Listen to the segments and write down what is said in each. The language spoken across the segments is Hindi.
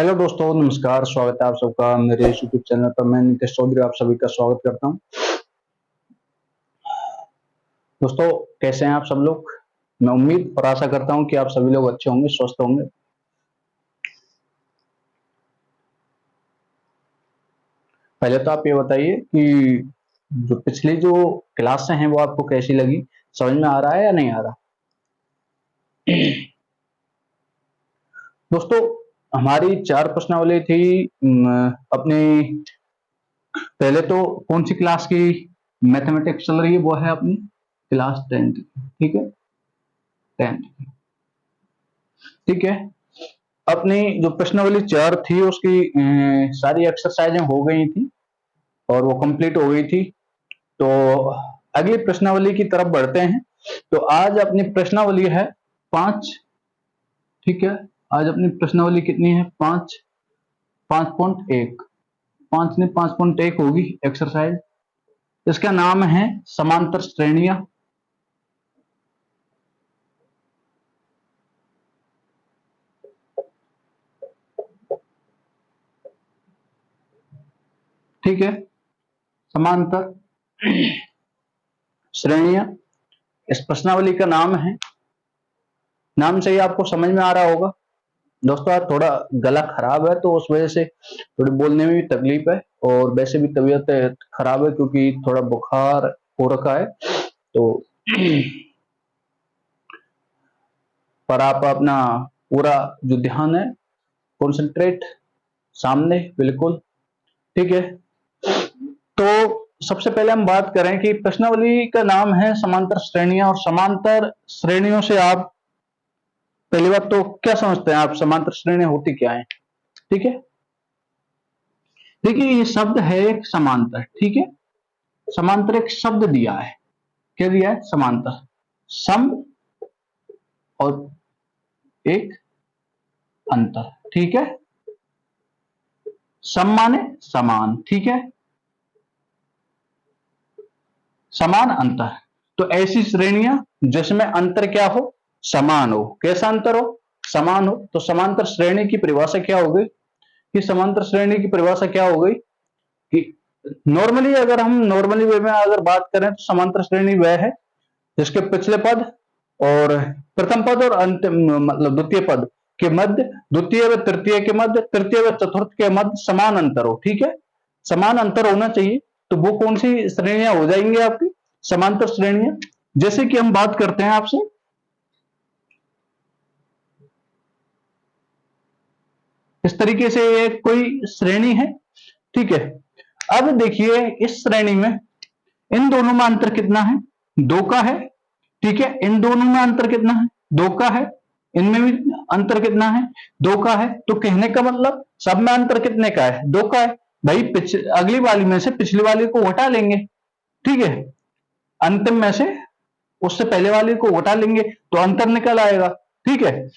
हेलो दोस्तों, नमस्कार। स्वागत है आप सबका मेरे यूट्यूब चैनल पर। मैं नितेश चौधरी आप सभी का स्वागत करता हूं। दोस्तों, कैसे हैं आप सब लोग? मैं उम्मीद और आशा करता हूं कि आप सभी लोग अच्छे होंगे, स्वस्थ होंगे। पहले तो आप ये बताइए कि जो पिछली जो क्लासें हैं वो आपको कैसी लगी? समझ में आ रहा है या नहीं आ रहा? दोस्तों, हमारी 4 प्रश्नावली थी। अपनी पहले तो कौन सी क्लास की मैथमेटिक्स चल रही है? वो है अपनी क्लास 10th। ठीक है, 10th। ठीक है, अपनी जो प्रश्नावली 4 थी उसकी सारी एक्सरसाइजें हो गई थी और वो कंप्लीट हो गई थी। तो अगली प्रश्नावली की तरफ बढ़ते हैं। तो आज अपनी प्रश्नावली है 5। ठीक है, आज अपनी प्रश्नावली कितनी है? 5, 5.1। 5 ने 5.1 होगी एक्सरसाइज। इसका नाम है समांतर श्रेणियां। ठीक है, समांतर श्रेणियां इस प्रश्नावली का नाम है। नाम से ही आपको समझ में आ रहा होगा। दोस्तों, आज थोड़ा गला खराब है तो उस वजह से थोड़ी बोलने में भी तकलीफ है, और वैसे भी तबीयत खराब है क्योंकि थोड़ा बुखार हो रखा है। तो पर आप अपना पूरा जो ध्यान है, कॉन्सेंट्रेट सामने, बिल्कुल। ठीक है, तो सबसे पहले हम बात करें कि प्रश्नावली का नाम है समांतर श्रेणियां, और समांतर श्रेणियों से आप पहली बात तो क्या समझते हैं? आप समांतर श्रेणियां होती क्या है? ठीक है, देखिए ये शब्द है एक समांतर। ठीक है, समांतर एक शब्द दिया है। क्या दिया है? समांतर। सम और एक अंतर। ठीक है, सम माने समान। ठीक है, समान अंतर। तो ऐसी श्रेणियां जिसमें अंतर क्या हो? समान हो। कैसा अंतर हो? समान हो। तो समांतर श्रेणी की परिभाषा क्या हो गई? कि समांतर श्रेणी की परिभाषा क्या हो गई कि नॉर्मली, अगर हम नॉर्मली वे में अगर बात करें तो समांतर श्रेणी वह है जिसके पिछले पद और प्रथम पद और अंतिम मतलब द्वितीय पद के मध्य, द्वितीय व तृतीय के मध्य, तृतीय व चतुर्थ के मध्य समान अंतर हो। ठीक है, समान अंतर होना चाहिए। तो वो कौन सी श्रेणियां हो जाएंगी आपकी? समांतर श्रेणियां। जैसे कि हम बात करते हैं आपसे, इस तरीके से एक कोई श्रेणी है। ठीक है, अब देखिए इस श्रेणी में इन दोनों में अंतर कितना है? 2 का है। ठीक है, इन दोनों में अंतर कितना है? 2 का है। इनमें भी अंतर कितना है? 2 का है। तो कहने का मतलब सब में अंतर कितने का है? 2 का है। भाई अगली वाली में से पिछली वाली को घटा लेंगे। ठीक है, अंतिम में से उससे पहले वाली को घटा लेंगे तो अंतर निकल आएगा। ठीक है,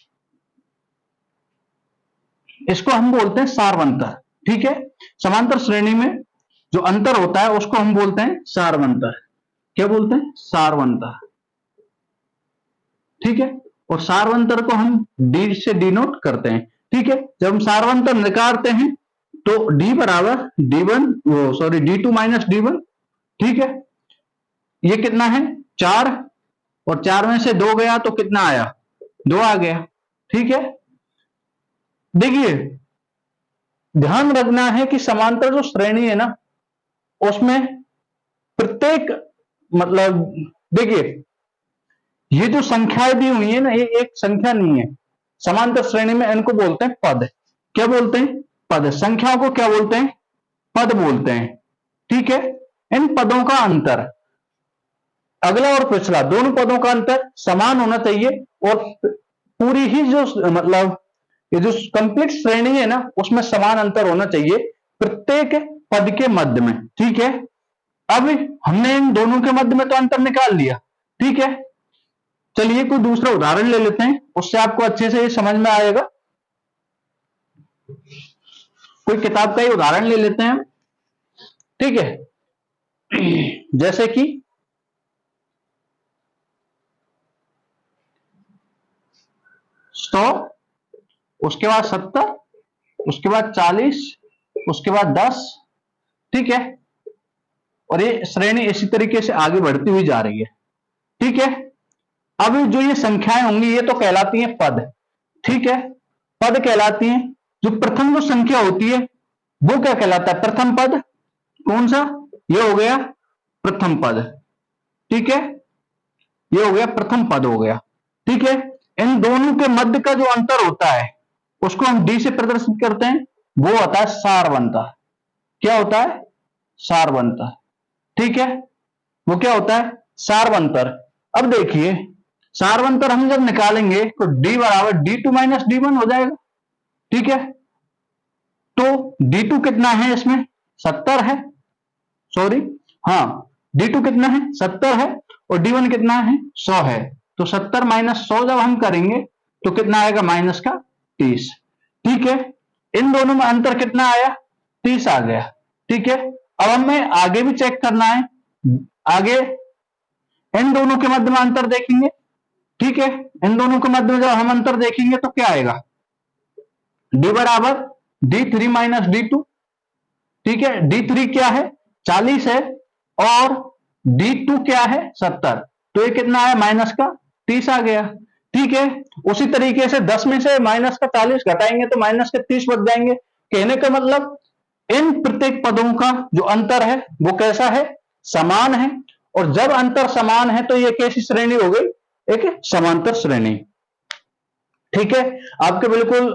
इसको हम बोलते हैं सारवंतर। ठीक है, समांतर श्रेणी में जो अंतर होता है उसको हम बोलते हैं सारवंतर। क्या बोलते हैं? सारवंतर। ठीक है, और सारवंतर को हम डी से डिनोट करते हैं। ठीक है, जब हम सारवंतर निकालते हैं तो डी बराबर डी1, सॉरी डी2 माइनस डी1। ठीक है, ये कितना है? 4, और 4 में से 2 गया तो कितना आया? 2 आ गया। ठीक है, देखिए ध्यान रखना है कि समांतर जो श्रेणी है ना उसमें प्रत्येक मतलब देखिए ये जो संख्याएं दी हुई है ना, ये एक संख्या नहीं है। समांतर श्रेणी में इनको बोलते हैं पद। क्या बोलते हैं? पद। संख्याओं को क्या बोलते हैं? पद बोलते हैं। ठीक है, इन पदों का अंतर, अगला और पिछला दोनों पदों का अंतर समान होना चाहिए, और पूरी ही जो मतलब ये जो कंप्लीट श्रेणी है ना उसमें समान अंतर होना चाहिए प्रत्येक पद के मध्य में। ठीक है, अब हमने इन दोनों के मध्य में तो अंतर निकाल लिया। ठीक है, चलिए कोई दूसरा उदाहरण ले लेते हैं, उससे आपको अच्छे से समझ में आएगा। कोई किताब का ही उदाहरण ले लेते हैं। ठीक है, जैसे कि 100, उसके बाद 70, उसके बाद 40, उसके बाद 10, ठीक है। और ये श्रेणी इसी तरीके से आगे बढ़ती हुई जा रही है, ठीक है। अब जो ये संख्याएं होंगी ये तो कहलाती हैं पद, ठीक है, पद कहलाती हैं। जो प्रथम जो संख्या होती है वो क्या कहलाता है? प्रथम पद। कौन सा? ये हो गया प्रथम पद, ठीक है, ये हो गया प्रथम पद हो गया, ठीक है। इन दोनों के मध्य का जो अंतर होता है उसको हम डी से प्रदर्शित करते हैं, वो होता है सारवंतर। क्या होता है? सारवंतर, ठीक है, वो क्या होता है? सारवंतर। अब देखिए सारवंतर हम जब निकालेंगे तो d बराबर d2 माइनस d1 हो जाएगा, ठीक है। तो d2 कितना है इसमें? 70 है, सॉरी, हाँ, d2 कितना है? 70 है, और d1 कितना है? 100 है। तो 70 माइनस 100 जब हम करेंगे तो कितना आएगा? माइनस का 30, ठीक है। इन दोनों में अंतर कितना आया? 30 आ गया, ठीक है। अब हमें आगे भी चेक करना है, आगे इन दोनों के मध्य में अंतर देखेंगे, ठीक है। इन दोनों के मध्य में जब हम अंतर देखेंगे तो क्या आएगा? d बराबर d3 माइनस d2, ठीक है। d3 क्या है? 40 है, और d2 क्या है? 70। तो ये कितना आया? माइनस का 30 आ गया, ठीक है। उसी तरीके से 10 में से माइनस का 40 घटाएंगे तो माइनस के 30 बच जाएंगे। कहने का मतलब इन प्रत्येक पदों का जो अंतर है वो कैसा है? समान है। और जब अंतर समान है तो ये कैसी श्रेणी हो गई? एक समांतर श्रेणी, ठीक है। आपके बिल्कुल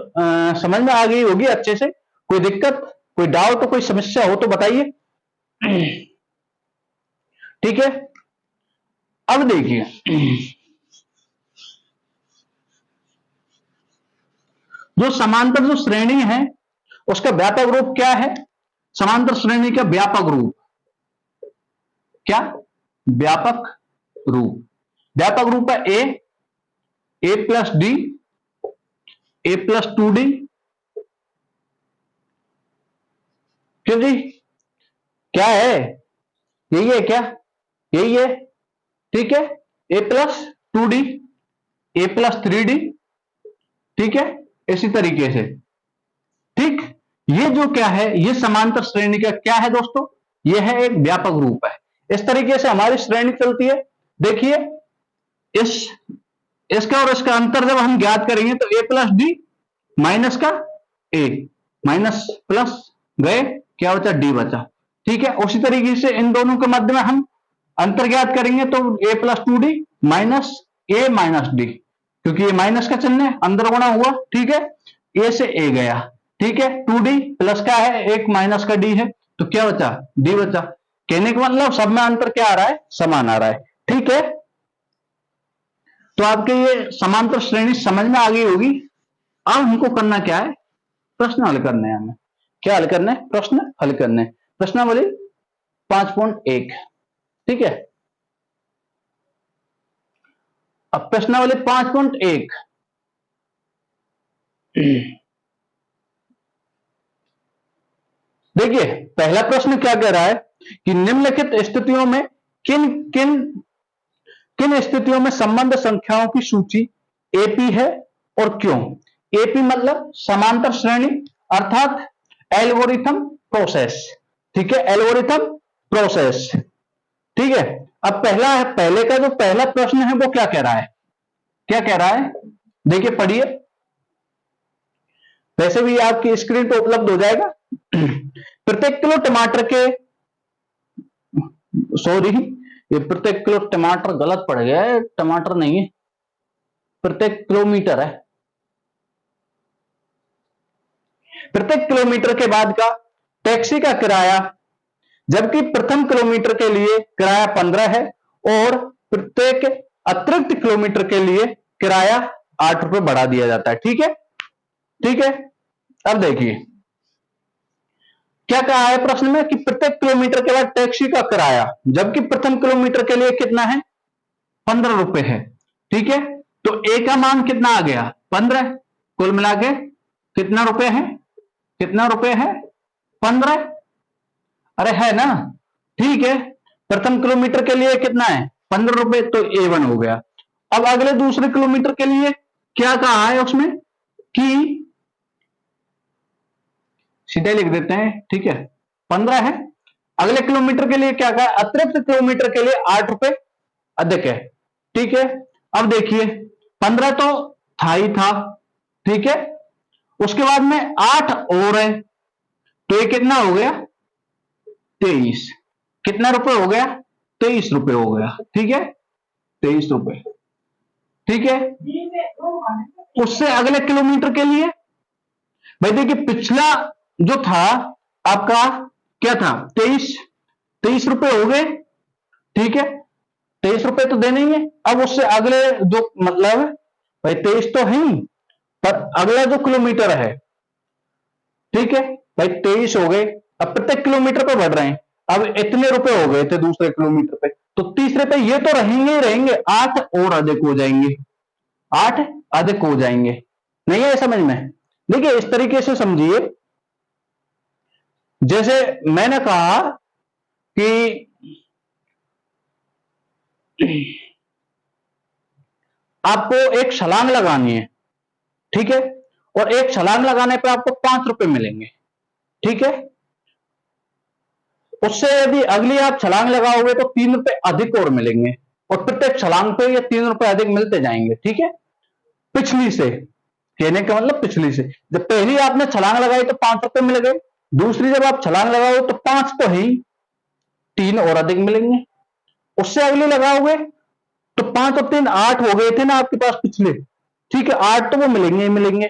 समझ में आ गई होगी अच्छे से। कोई दिक्कत, कोई डाउट, कोई समस्या हो तो बताइए, ठीक है। अब देखिए जो समांतर जो श्रेणी है उसका व्यापक रूप क्या है? समांतर श्रेणी का व्यापक रूप क्या? व्यापक रूप, व्यापक रूप है ए प्लस डी, ए प्लस 2d, क्यों जी? क्या है? यही है क्या? यही है, ठीक है। ए प्लस 2d, ए प्लस 3d, ठीक है, इसी तरीके से, ठीक। ये जो क्या है, ये समांतर श्रेणी का क्या है दोस्तों? ये है एक व्यापक रूप है। इस तरीके से हमारी श्रेणी चलती है। देखिए इसका और इसका अंतर जब हम ज्ञात करेंगे तो ए प्लस डी माइनस का ए, माइनस प्लस गए, क्या बचा? डी बचा, ठीक है। उसी तरीके से इन दोनों के मध्य में हम अंतर ज्ञात करेंगे तो ए प्लस 2d माइनस ए माइनस डी, क्योंकि ये माइनस का चिन्ह है, अंदर गुणा हुआ, ठीक है। ए से ए गया, ठीक है। 2d प्लस का है, एक माइनस का डी है, तो क्या बचा? डी बचा। कहने का मतलब सब में अंतर क्या आ रहा है? समान आ रहा है, ठीक है। तो आपके ये समांतर श्रेणी समझ में आ गई होगी। अब हमको करना क्या है? प्रश्न हल करने हैं हमें। क्या हल करना है? प्रश्न हल करने। प्रश्नावली 5.1, ठीक है। अब प्रश्नावली 5.1 देखिए पहला प्रश्न क्या कह रहा है कि निम्नलिखित स्थितियों में किन किन किन स्थितियों में संबंध संख्याओं की सूची एपी है और क्यों? एपी मतलब समांतर श्रेणी, अर्थात एल्गोरिथम प्रोसेस, ठीक है, एल्गोरिथम प्रोसेस, ठीक है। अब पहले का जो पहला प्रश्न है वो क्या कह रहा है? क्या कह रहा है? देखिए पढ़िए, वैसे भी आपकी स्क्रीन पे उपलब्ध हो जाएगा। प्रत्येक किलो टमाटर के, सॉरी, ये प्रत्येक किलो टमाटर गलत पड़ गया है, टमाटर नहीं है, प्रत्येक किलोमीटर है। प्रत्येक किलोमीटर के बाद का टैक्सी का किराया, जबकि प्रथम किलोमीटर के लिए किराया 15 है और प्रत्येक अतिरिक्त किलोमीटर के लिए किराया 8 रुपए बढ़ा दिया जाता है, ठीक है, ठीक है। अब देखिए क्या कहा है प्रश्न में कि प्रत्येक किलोमीटर के बाद टैक्सी का किराया, जबकि प्रथम किलोमीटर के लिए कितना है? 15 रुपए है, ठीक है। तो ए का मान कितना आ गया? 15, कुल मिला के कितना रुपए है? कितना रुपए है? 15, अरे है ना, ठीक है। प्रथम किलोमीटर के लिए कितना है? 15 रुपए, तो A1 हो गया। अब अगले दूसरे किलोमीटर के लिए क्या कहा है उसमें कि सीधे लिख देते हैं, ठीक है, 15 है। अगले किलोमीटर के लिए क्या कहा, अतिरिक्त किलोमीटर के लिए 8 रुपए अधिक है, ठीक है। अब देखिए 15 तो था ही था, ठीक है, उसके बाद में 8 और है, तो ये कितना हो गया 23। कितना रुपए हो गया 23 रुपए हो गया, ठीक है, 23 रुपए, ठीक है। उससे अगले किलोमीटर के लिए भाई देखिए पिछला जो था आपका क्या था 23 रुपए हो गए, ठीक है, 23 रुपए तो देने ही है। अब उससे अगले जो मतलब भाई 23 तो है ही, पर अगला जो किलोमीटर है, ठीक है भाई 23 हो गए, अब प्रत्येक किलोमीटर पे बढ़ रहे हैं, अब इतने रुपए हो गए थे दूसरे किलोमीटर पे, तो तीसरे पे ये तो रहेंगे ही रहेंगे, 8 और अधिक हो जाएंगे, 8 अधिक हो जाएंगे। नहीं है समझ में? देखिए इस तरीके से समझिए, जैसे मैंने कहा कि आपको एक छलांग लगानी है, ठीक है, और एक छलांग लगाने पे आपको 5 रुपए मिलेंगे, ठीक है। उससे यदि अगली आप छलांग लगाओगे तो 3 रुपए अधिक और मिलेंगे, और प्रत्येक छलांग पे ये 3 रुपए अधिक मिलते जाएंगे, ठीक है। पिछली से कहने का मतलब पिछली से, जब पहली आपने छलांग लगाई तो 5 रुपए मिल गए, दूसरी जब आप छलांग लगाओ तो 5 तो ही, 3 और अधिक मिलेंगे। उससे अगली लगाओगे तो 5 और 3 8 हो गए थे ना आपके पास पिछले, ठीक है, 8 तो वो मिलेंगे ही मिलेंगे,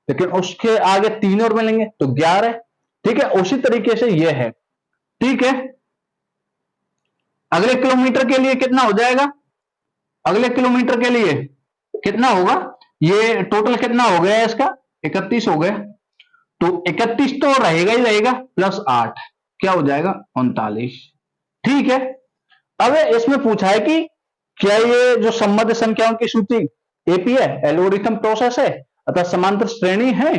लेकिन उसके आगे 3 और मिलेंगे तो 11, ठीक है। उसी तरीके से ये है, ठीक है। अगले किलोमीटर के लिए कितना हो जाएगा, अगले किलोमीटर के लिए कितना होगा, ये टोटल कितना हो गया इसका 31 हो गया, तो 31 तो रहेगा ही रहेगा, प्लस 8 क्या हो जाएगा 39, ठीक है। अब इसमें पूछा है कि क्या ये जो संबद्ध संख्याओं की सूची एपी है, एल्गोरिथम प्रोसेस है अथवा समांतर श्रेणी है।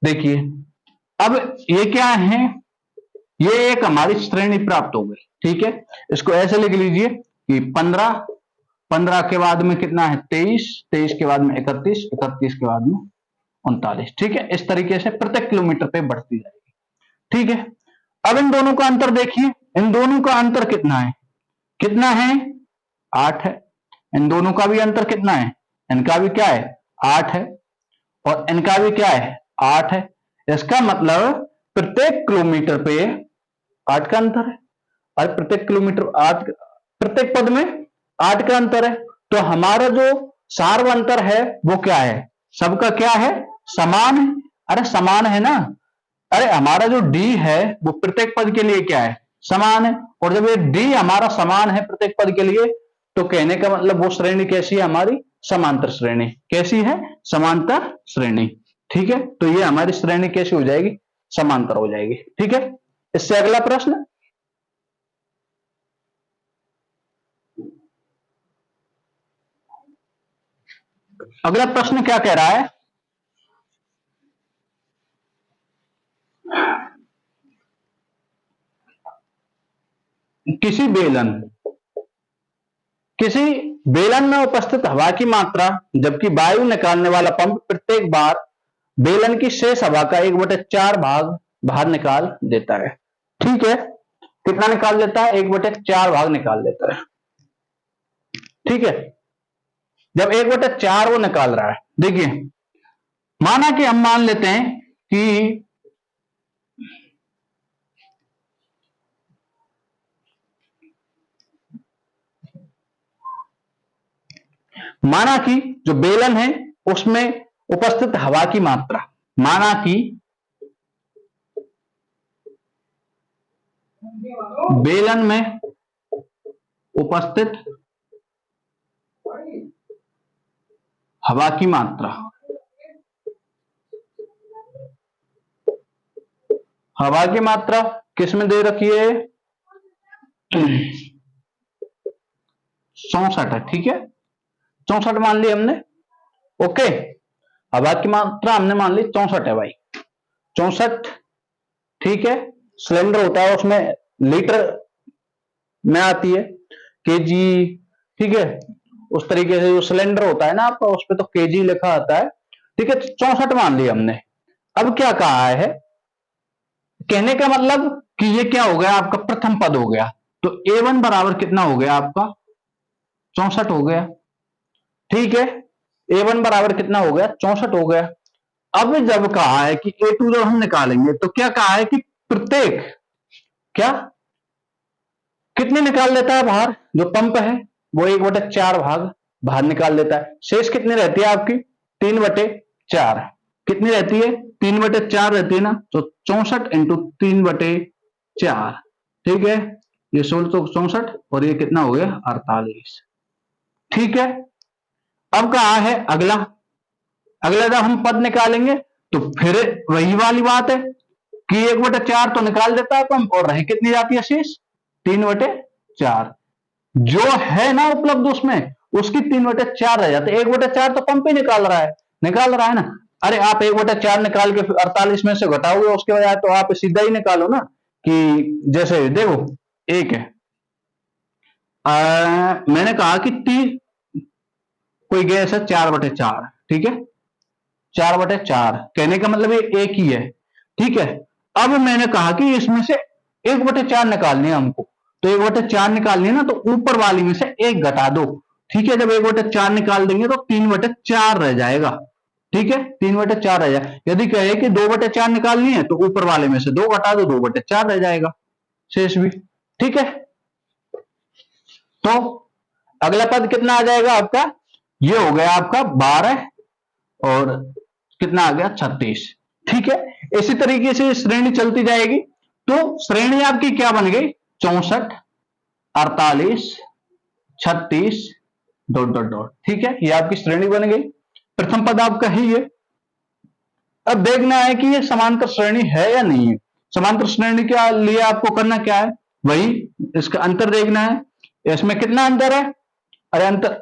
देखिए अब ये क्या है, ये एक हमारी श्रेणी प्राप्त हो गई, ठीक है। इसको ऐसे लिख लीजिए कि 15 के बाद में कितना है 23 के बाद में 31 के बाद में 39, ठीक है। इस तरीके से प्रत्येक किलोमीटर पे बढ़ती जाएगी, ठीक है। अब इन दोनों का अंतर देखिए, इन दोनों का अंतर कितना है, कितना है 8 है। इन दोनों का भी अंतर कितना है, इनका भी क्या है 8 है, और इनका भी क्या है 8 है। इसका मतलब प्रत्येक किलोमीटर पे 8 का अंतर है, और प्रत्येक किलोमीटर 8, प्रत्येक पद में 8 का अंतर है। तो हमारा जो सार्वंतर है वो क्या है, सबका क्या है समान है। अरे समान है ना, अरे हमारा जो डी है वो प्रत्येक पद के लिए क्या है समान है, और जब ये डी हमारा समान है प्रत्येक पद के लिए, तो कहने का मतलब वो श्रेणी कैसी है हमारी समांतर श्रेणी, कैसी है समांतर श्रेणी, ठीक है। तो ये हमारी श्रेणी कैसी हो जाएगी समांतर हो जाएगी, ठीक है। इससे अगला प्रश्न, अगला प्रश्न क्या कह रहा है, किसी बेलन में उपस्थित हवा की मात्रा जबकि वायु निकालने वाला पंप प्रत्येक बार बेलन की शेष हवा का 1/4 भाग बाहर निकाल देता है, ठीक है। कितना निकाल देता है 1/4 भाग निकाल देता है, ठीक है। जब 1/4 वो निकाल रहा है, देखिए माना कि हम मान लेते हैं कि माना कि जो बेलन है उसमें उपस्थित हवा की मात्रा, माना कि बेलन में उपस्थित हवा की मात्रा, हवा की मात्रा किसमें दे रखी है 64 है, ठीक है, 64 मान ली हमने, ओके। हवा की मात्रा हमने मान ली 64 है भाई, 64, ठीक है। सिलेंडर होता है उसमें लीटर में आती है केजी, ठीक है। उस तरीके से जो सिलेंडर होता है ना आपका उस पर तो केजी लिखा आता है, ठीक है। 64 मान लिया हमने। अब क्या कहा है कहने का मतलब कि ये क्या हो गया, आपका प्रथम पद हो गया। तो A1 बराबर कितना हो गया आपका 64 हो गया। ठीक है, A1 बराबर कितना हो गया 64 हो गया। अब जब कहा है कि A2 जब हम निकालेंगे तो क्या कहा है कि प्रत्येक क्या कितने निकाल लेता है बाहर, जो पंप है वो 1/4 भाग बाहर निकाल लेता है। शेष कितनी रहती है आपकी 3/4। कितनी रहती है 3/4 रहती है ना, तो 64 इंटू 3/4। ठीक है, ये 16 तो 64 और ये कितना हो गया 48। ठीक है, अब कहा है अगला, अगला जब हम पद निकालेंगे तो फिर वही वाली बात है कि 1/4 तो निकाल देता है पंप और रह कितनी जाती है शेष 3/4। जो है ना उपलब्ध उसमें उसकी 3/4 रह जाते, 1/4 तो पंप ही निकाल रहा है ना। अरे आप 1/4 निकाल के 48 में से घटाओगे उसके बजाय तो आप सीधा ही निकालो ना, कि जैसे देखो एक है मैंने कहा कि कोई गैस है 4/4। ठीक है, 4/4 कहने का मतलब ये एक ही है। ठीक है, अब मैंने कहा कि इसमें से 1/4 निकालनी है हमको, तो 1/4 निकालनी है ना, तो ऊपर वाली में से एक घटा दो। ठीक है, जब 1/4 निकाल देंगे तो 3/4 रह जाएगा। ठीक है, 3/4 रह जाएगा। यदि कहे कि 2/4 निकालनी है तो ऊपर वाले में से 2 घटा दो, 2/4 रह जाएगा शेष भी। ठीक है, तो अगला पद कितना आ जाएगा आपका, ये हो गया आपका 12 और कितना आ गया 36। ठीक है, इसी तरीके से श्रेणी चलती जाएगी। तो श्रेणी आपकी क्या बन गई 64 48 36 डॉट डॉट डॉट। ठीक है, ये आपकी श्रेणी बन गई, प्रथम पद आपका है ये। अब देखना है कि ये समांतर श्रेणी है या नहीं है। समांतर श्रेणी के लिए आपको करना क्या है, वही इसका अंतर देखना है। इसमें कितना अंतर है, अरे अंतर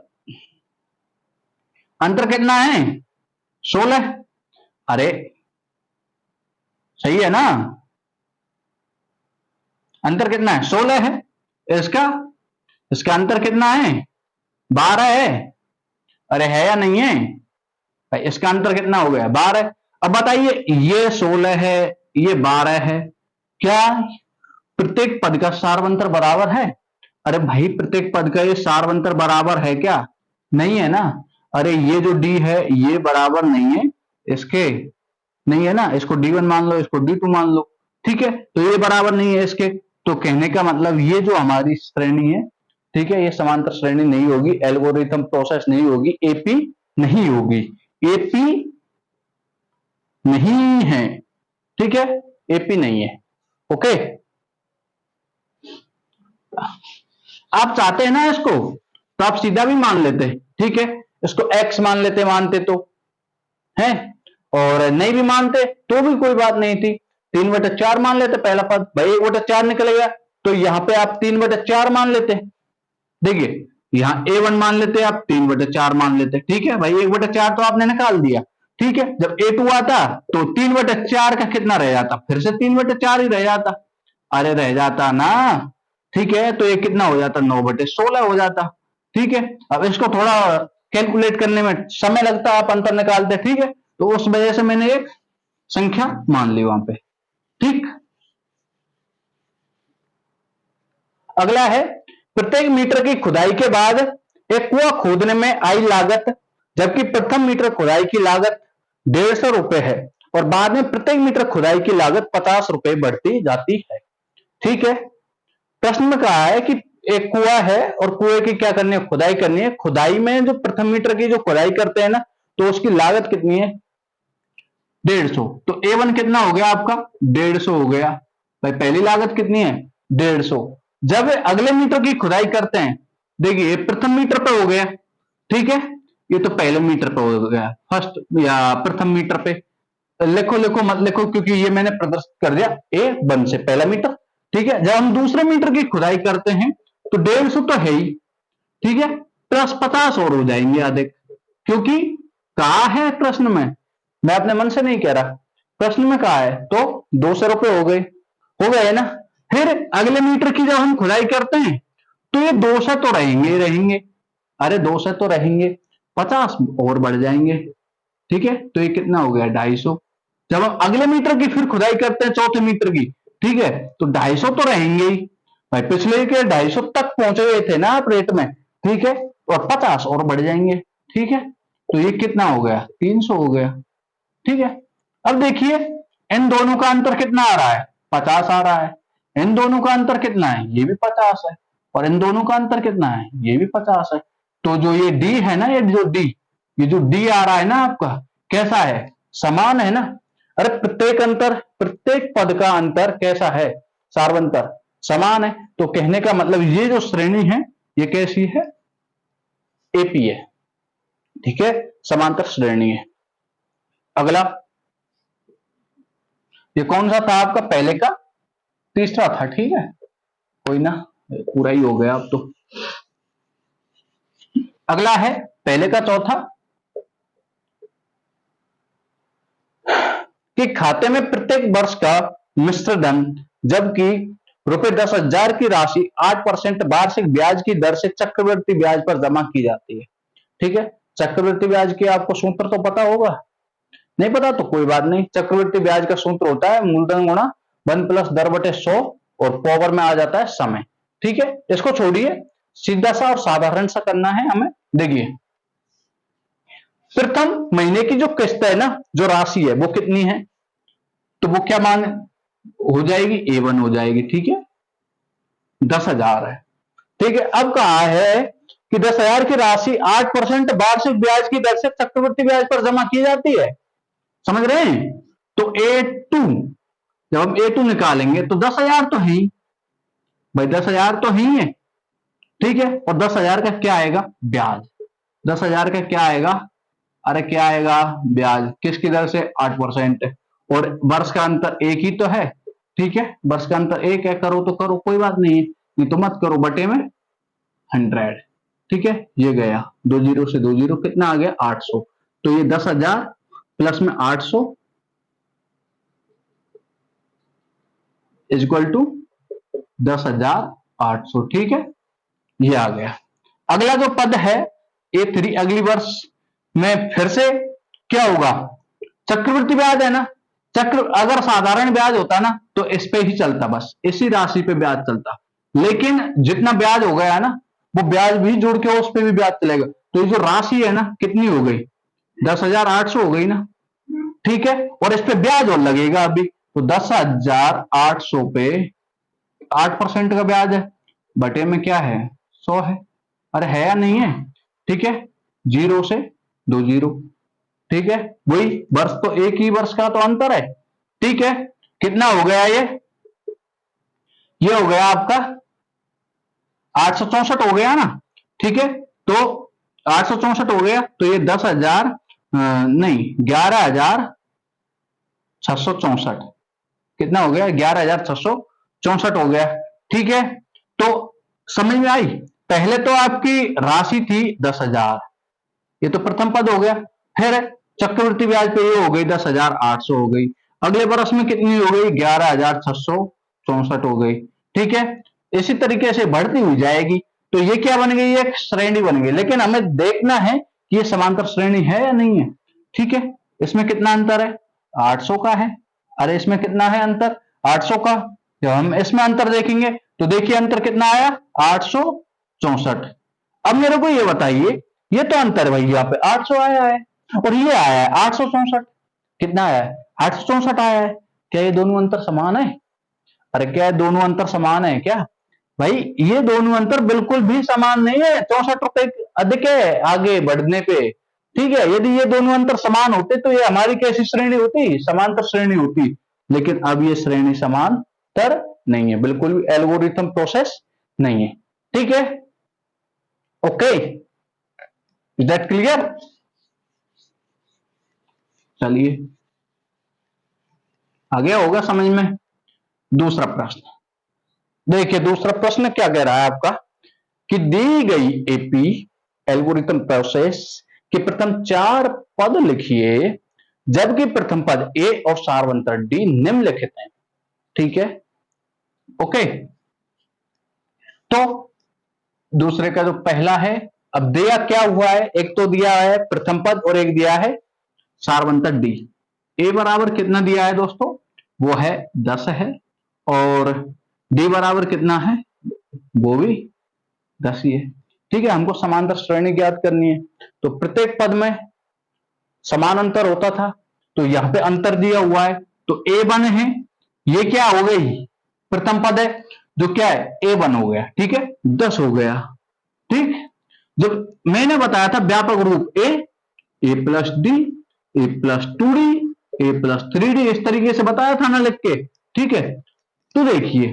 कितना है 16। अरे सही है ना, अंतर कितना है 16 है। इसका इसका अंतर कितना है 12 है। अरे है या नहीं है भाई, इसका अंतर कितना हो गया 12। अब बताइए ये 16 है ये 12 है, क्या प्रत्येक पद का सार्वंतर बराबर है। अरे भाई प्रत्येक पद का ये सार्वंतर बराबर है क्या, नहीं है ना। अरे ये जो डी है ये बराबर नहीं है इसके, नहीं है ना, इसको D1 मान लो इसको D2 मान लो। ठीक है, तो ये बराबर नहीं है इसके, तो कहने का मतलब ये जो हमारी श्रेणी है, ठीक है, ये समांतर श्रेणी नहीं होगी, एल्गोरिथम प्रोसेस नहीं होगी, एपी नहीं होगी, एपी नहीं है। ठीक है, एपी नहीं है। ओके, आप चाहते हैं ना इसको तो आप सीधा भी मान लेते। ठीक है, इसको एक्स मान लेते मानते तो है, और नहीं भी मानते तो भी कोई बात नहीं थी, 3/4 मान लेते पहला पद, भाई 1/4 निकलेगा तो यहां पे आप 3/4 मान लेते। देखिए यहां A1 मान लेते आप 3/4 मान लेते। ठीक है भाई, 1/4 तो आपने निकाल दिया। ठीक है, जब A2 आता तो 3/4 का कितना रह जाता, फिर से 3/4 ही रह जाता। अरे रह जाता ना। ठीक है, तो ये कितना हो जाता 9/16 हो जाता। ठीक है, अब इसको थोड़ा कैलकुलेट करने में समय लगता है, आप अंतर निकालते। ठीक है, तो उस वजह से मैंने एक संख्या मान ली वहां पे। ठीक, अगला है प्रत्येक मीटर की खुदाई के बाद एक कुआं खोदने में आई लागत, जबकि प्रथम मीटर खुदाई की लागत 150 रुपए है और बाद में प्रत्येक मीटर खुदाई की लागत 50 रुपए बढ़ती जाती है। ठीक है, प्रश्न में कहा है कि एक कुआं है और कुएं की क्या करनी है, खुदाई करनी है। खुदाई में जो प्रथम मीटर की जो खुदाई करते हैं ना, तो उसकी लागत कितनी है 150। तो A1 कितना हो गया आपका 150 हो गया भाई, पहली लागत कितनी है 150। जब अगले मीटर की खुदाई करते हैं, देखिए प्रथम मीटर पे हो गया। ठीक है, ये तो पहले मीटर पे हो गया, फर्स्ट या प्रथम मीटर पे। लिखो लिखो मत लिखो क्योंकि ये मैंने प्रदर्शित कर दिया A1 से पहला मीटर। ठीक है, जब हम दूसरे मीटर की खुदाई करते हैं तो 150 तो है ही। ठीक है, प्लस 50 और हो जाएंगे आधे, क्योंकि कहा है प्रश्न में, मैं अपने मन से नहीं कह रहा, प्रश्न में कहा है, तो 200 रुपए हो गए ना। फिर अगले मीटर की जब हम खुदाई करते हैं तो ये 200 तो रहेंगे। अरे 200 तो रहेंगे, 50 और बढ़ जाएंगे। ठीक है, तो ये कितना हो गया 250। जब हम अगले मीटर की फिर खुदाई करते हैं, चौथे मीटर की, ठीक है, तो 250 तो रहेंगे ही भाई, पिछले के 250 तक पहुंच गए थे ना आप रेट में, ठीक है, और 50 और बढ़ जाएंगे, ठीक है, तो ये कितना हो गया, 300 हो गया, ठीक है। अब देखिए इन दोनों का अंतर कितना आ रहा है, 50 आ रहा है, इन दोनों का अंतर कितना है, ये भी 50 है, और इन दोनों का अंतर कितना है, ये भी 50 है। तो जो ये डी है ना, ये जो डी आ रहा है ना आपका, कैसा है, समान है ना। अरे प्रत्येक पद का अंतर कैसा है, सार्वंतर समान है, तो कहने का मतलब ये जो श्रेणी है ये कैसी है, एपी है, ठीक है, समांतर श्रेणी है। अगला, ये कौन सा था आपका, पहले का तीसरा था, ठीक है, कोई ना, पूरा ही हो गया अब तो। अगला है पहले का चौथा, कि खाते में प्रत्येक वर्ष का मिश्र धन जबकि ₹10,000 की राशि 8% वार्षिक ब्याज की दर से चक्रवृद्धि ब्याज पर जमा की जाती है, ठीक है। चक्रवृद्धि ब्याज की आपको सूत्र तो पता होगा, नहीं पता तो कोई बात नहीं, चक्रवृद्धि ब्याज का सूत्र होता है मूलधन गुणा 1 प्लस दर बटे 100 और पावर में आ जाता है समय, ठीक है। इसको छोड़िए, सीधा सा और साधारण सा करना है हमें। देखिए प्रथम महीने की जो किस्त है ना, जो राशि है वो कितनी है, तो वो क्या मान हो जाएगी, A1 हो जाएगी, ठीक है, 10,000 है, ठीक है। अब कहा है कि 10,000 की राशि 8% वार्षिक ब्याज की दर से चक्रवृद्धि ब्याज पर जमा की जाती है, समझ रहे हैं। तो A2, जब हम A2 निकालेंगे तो 10,000 तो है ही भाई, 10,000 तो ही है, ठीक है, और 10,000 का क्या आएगा, ब्याज, 10,000 का क्या आएगा, अरे क्या आएगा, ब्याज, किसकी दर से, 8%, और वर्ष का अंतर एक ही तो है, ठीक है, वर्ष का अंतर एक है, करो तो करो, कोई बात नहीं है, नहीं तो मत करो, बटे में 100, ठीक है, ये गया 2 जीरो से 2 जीरो, कितना आ गया, 800, तो ये 10,000 प्लस में 800 इक्वल टू 10,800, ठीक है, ये आ गया। अगला जो पद है A3, अगली वर्ष में फिर से क्या होगा, चक्रवृद्धि ब्याज है ना, अगर साधारण ब्याज होता ना तो इस पे ही चलता, बस इसी राशि पे ब्याज चलता, लेकिन जितना ब्याज हो गया है ना, वो ब्याज भी जुड़ के उस पे भी ब्याज चलेगा, तो ये जो राशि है ना कितनी हो गई, 10,800 हो गई ना, ठीक है, और इस पे ब्याज और लगेगा अभी, तो 10,800 पे 8% का ब्याज है, बटे में क्या है, 100 है, अरे है या नहीं है, ठीक है, 0 से 2 जीरो, ठीक है, वही वर्ष तो एक ही वर्ष का तो अंतर है, ठीक है, कितना हो गया ये हो गया आपका 864 हो गया ना, ठीक है, तो 864 हो गया, तो ये 10,000 नहीं 11,664, कितना हो गया, 11,664 हो गया, ठीक है। तो समझ में आई, पहले तो आपकी राशि थी 10,000, ये तो प्रथम पद हो गया, फिर चक्रवृद्धि ब्याज पे ये हो गई 10,800 हो गई, अगले वर्ष में कितनी हो गई, 11,664 हो गई, ठीक है, इसी तरीके से बढ़ती हुई जाएगी, तो ये क्या बन गई, एक श्रेणी बन गई, लेकिन हमें देखना है कि ये समांतर श्रेणी है या नहीं है, ठीक है। इसमें कितना अंतर है, 800 का है, अरे इसमें कितना है अंतर, 800 का, जब हम इसमें अंतर देखेंगे तो देखिए अंतर कितना आया, 864। अब मेरे को ये बताइए, ये तो अंतर भाई यहाँ पे 800 आया है और ये आया है 864, कितना आया है, 864 आया है, क्या ये दोनों अंतर समान है, अरे क्या ये दोनों अंतर समान है क्या, भाई ये दोनों अंतर बिल्कुल भी समान नहीं है, 64 अधिक है आगे बढ़ने पे, ठीक है, यदि ये दोनों अंतर समान होते तो ये हमारी कैसी श्रेणी होती, समांतर श्रेणी होती, लेकिन अब ये श्रेणी समांतर नहीं है, बिल्कुल भी एल्गोरिथम प्रोसेस नहीं है, ठीक है, ओके, इज दैट क्लियर। चलिए आ गया होगा समझ में। दूसरा प्रश्न देखिए, दूसरा प्रश्न क्या कह रहा है आपका, कि दी गई एपी एल्गोरिथम प्रोसेस के प्रथम 4 पद लिखिए जबकि प्रथम पद ए और सार्वंतर डी निम्नलिखित हैं, ठीक है, ओके। तो दूसरे का जो पहला है, अब दिया क्या हुआ है, एक तो दिया है प्रथम पद और एक दिया है सार्वंतर डी, ए बराबर कितना दिया है दोस्तों, वो है 10 है, और डी बराबर कितना है, वो भी 10 ही है। ठीक है, हमको समांतर श्रेणी ज्ञात करनी है। तो प्रत्येक पद में समान अंतर होता था, तो यहां पे अंतर दिया हुआ है, तो A1 है, ये क्या हो गई, प्रथम पद है, जो क्या है A1 हो गया। ठीक है, 10 हो गया। ठीक, जब मैंने बताया था व्यापक रूप ए प्लस डी, ए प्लस 2D, ए प्लस 3D, इस तरीके से बताया था ना लिख के। ठीक है, तो देखिए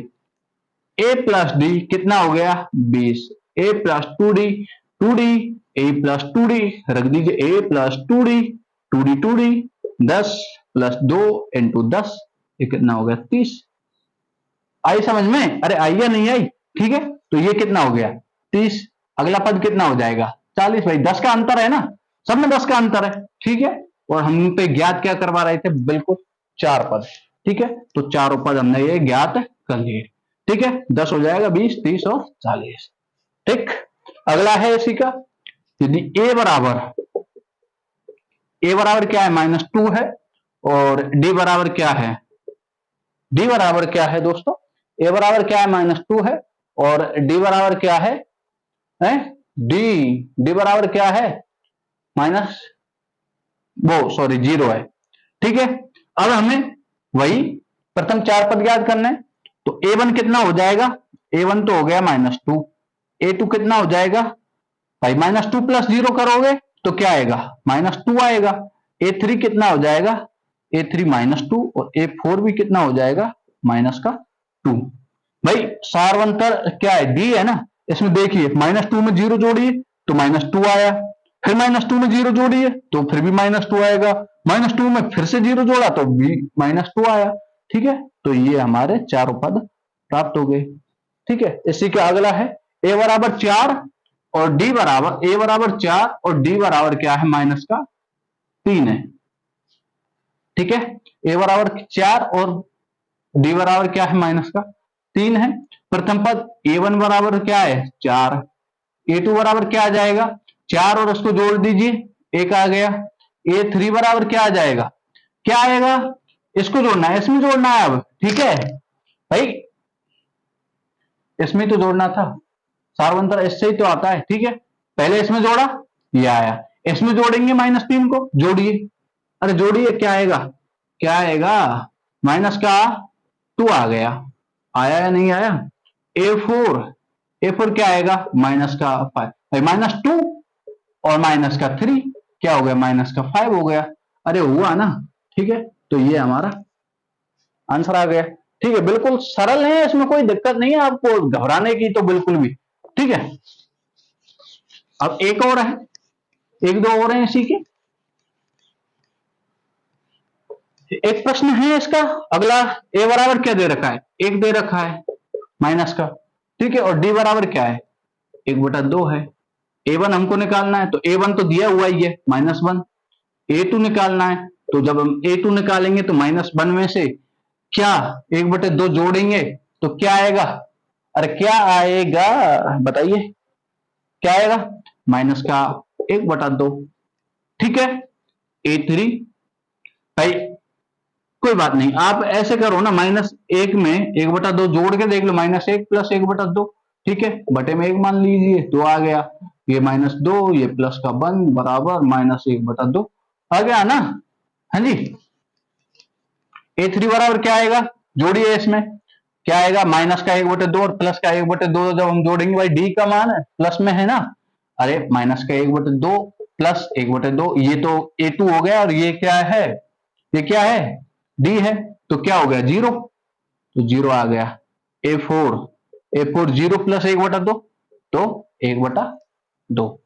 ए प्लस डी कितना हो गया 20, ए प्लस 2D, 2D, ए प्लस 2D, रख दीजिए ए plus 2D, 2D 2D, 10 plus 2 into 10, ये कितना हो गया 30। आई समझ में, अरे आई या नहीं आई। ठीक है, तो ये कितना हो गया 30, अगला पद कितना हो जाएगा 40। भाई 10 का अंतर है ना, सब में 10 का अंतर है। ठीक है, और हम पे ज्ञात क्या करवा रहे थे, बिल्कुल 4 पद। ठीक है, तो चारों पद हमने ये ज्ञात कर लिए। ठीक है, 10 हो जाएगा 20, 30 और 40। ठीक, अगला है इसी का, यदि ए बराबर क्या है -2 है, और डी बराबर क्या है, डी बराबर क्या है दोस्तों, ए बराबर क्या है -2 है, और डी बराबर क्या है, डी बराबर क्या है माइनस, वो सॉरी 0 है। ठीक है, अब हमें वही प्रथम 4 पद ज्ञात करने हैं। तो A1 कितना हो जाएगा, A1 तो हो गया -2, A2 कितना हो जाएगा भाई, -2 प्लस 0 करोगे तो क्या आएगा -2 आएगा। A3 कितना हो जाएगा, A3 -2, और A4 भी कितना हो जाएगा -2। भाई सार्वंतर क्या है, D है ना, इसमें देखिए -2 में 0 जोड़िए तो -2 आया, फिर -2 में 0 जोड़िए तो फिर भी -2 आएगा, -2 में फिर से 0 जोड़ा तो भी -2 आया। ठीक है, तो ये हमारे चारों पद प्राप्त हो गए। ठीक है, इसी का अगला है ए बराबर 4 और डी बराबर, ए बराबर 4 और डी बराबर क्या है -3 है। ठीक है, ए बराबर 4 और डी बराबर क्या है -3 है। प्रथम पद A1 बराबर क्या है 4, A2 बराबर क्या आ जाएगा 4, और उसको जोड़ दीजिए 1 आ गया। A3 बराबर क्या आ जाएगा, क्या आएगा, इसको जोड़ना है, इसमें जोड़ना है अब। ठीक है भाई, इसमें तो जोड़ना था, सार्वंतर इससे ही तो आता है। ठीक है, पहले इसमें जोड़ा, ये आया, इसमें जोड़ेंगे -3 को, जोड़िए, अरे जोड़िए, क्या आएगा, क्या आएगा -2 आ गया, आया या नहीं आया। A4 क्या आएगा -5, भाई -2 और -3 क्या हो गया -5 हो गया, अरे हुआ ना। ठीक है, तो ये हमारा आंसर आ गया। ठीक है, बिल्कुल सरल है, इसमें कोई दिक्कत नहीं है आपको घबराने की तो बिल्कुल भी। ठीक है, अब एक और है, एक दो और हैं इसी के। एक प्रश्न है इसका अगला, ए बराबर क्या दे रखा है, 1 दे रखा है माइनस का। ठीक है, और डी बराबर क्या है 1/2 है। A1 हमको निकालना है, तो A1 तो दिया हुआ ही है -1, A2 निकालना है, तो जब हम A2 निकालेंगे तो -1 में से क्या 1/2 जोड़ेंगे तो क्या आएगा, अरे क्या आएगा बताइए, क्या आएगा -1/2। ठीक है, A3 भाई कोई बात नहीं, आप ऐसे करो ना, -1 में 1/2 जोड़ के देख लो, -1 प्लस 1/2। ठीक है, बटे में 1 मान लीजिए, 2 आ गया, ये -2, ये प्लस का 1 बराबर -1/2 आ गया ना। हाँ जी, A3 बराबर क्या आएगा, जोड़िए, इसमें क्या आएगा -1/2 और प्लस का 1/2 जब हम जोड़ेंगे, भाई डी का मान है प्लस में है ना, अरे -1/2 प्लस 1/2, ये तो A2 हो गया, और ये क्या है, ये क्या है डी है, तो क्या हो गया 0, तो 0 आ गया। A4 0 प्लस 1/2 तो 1/2,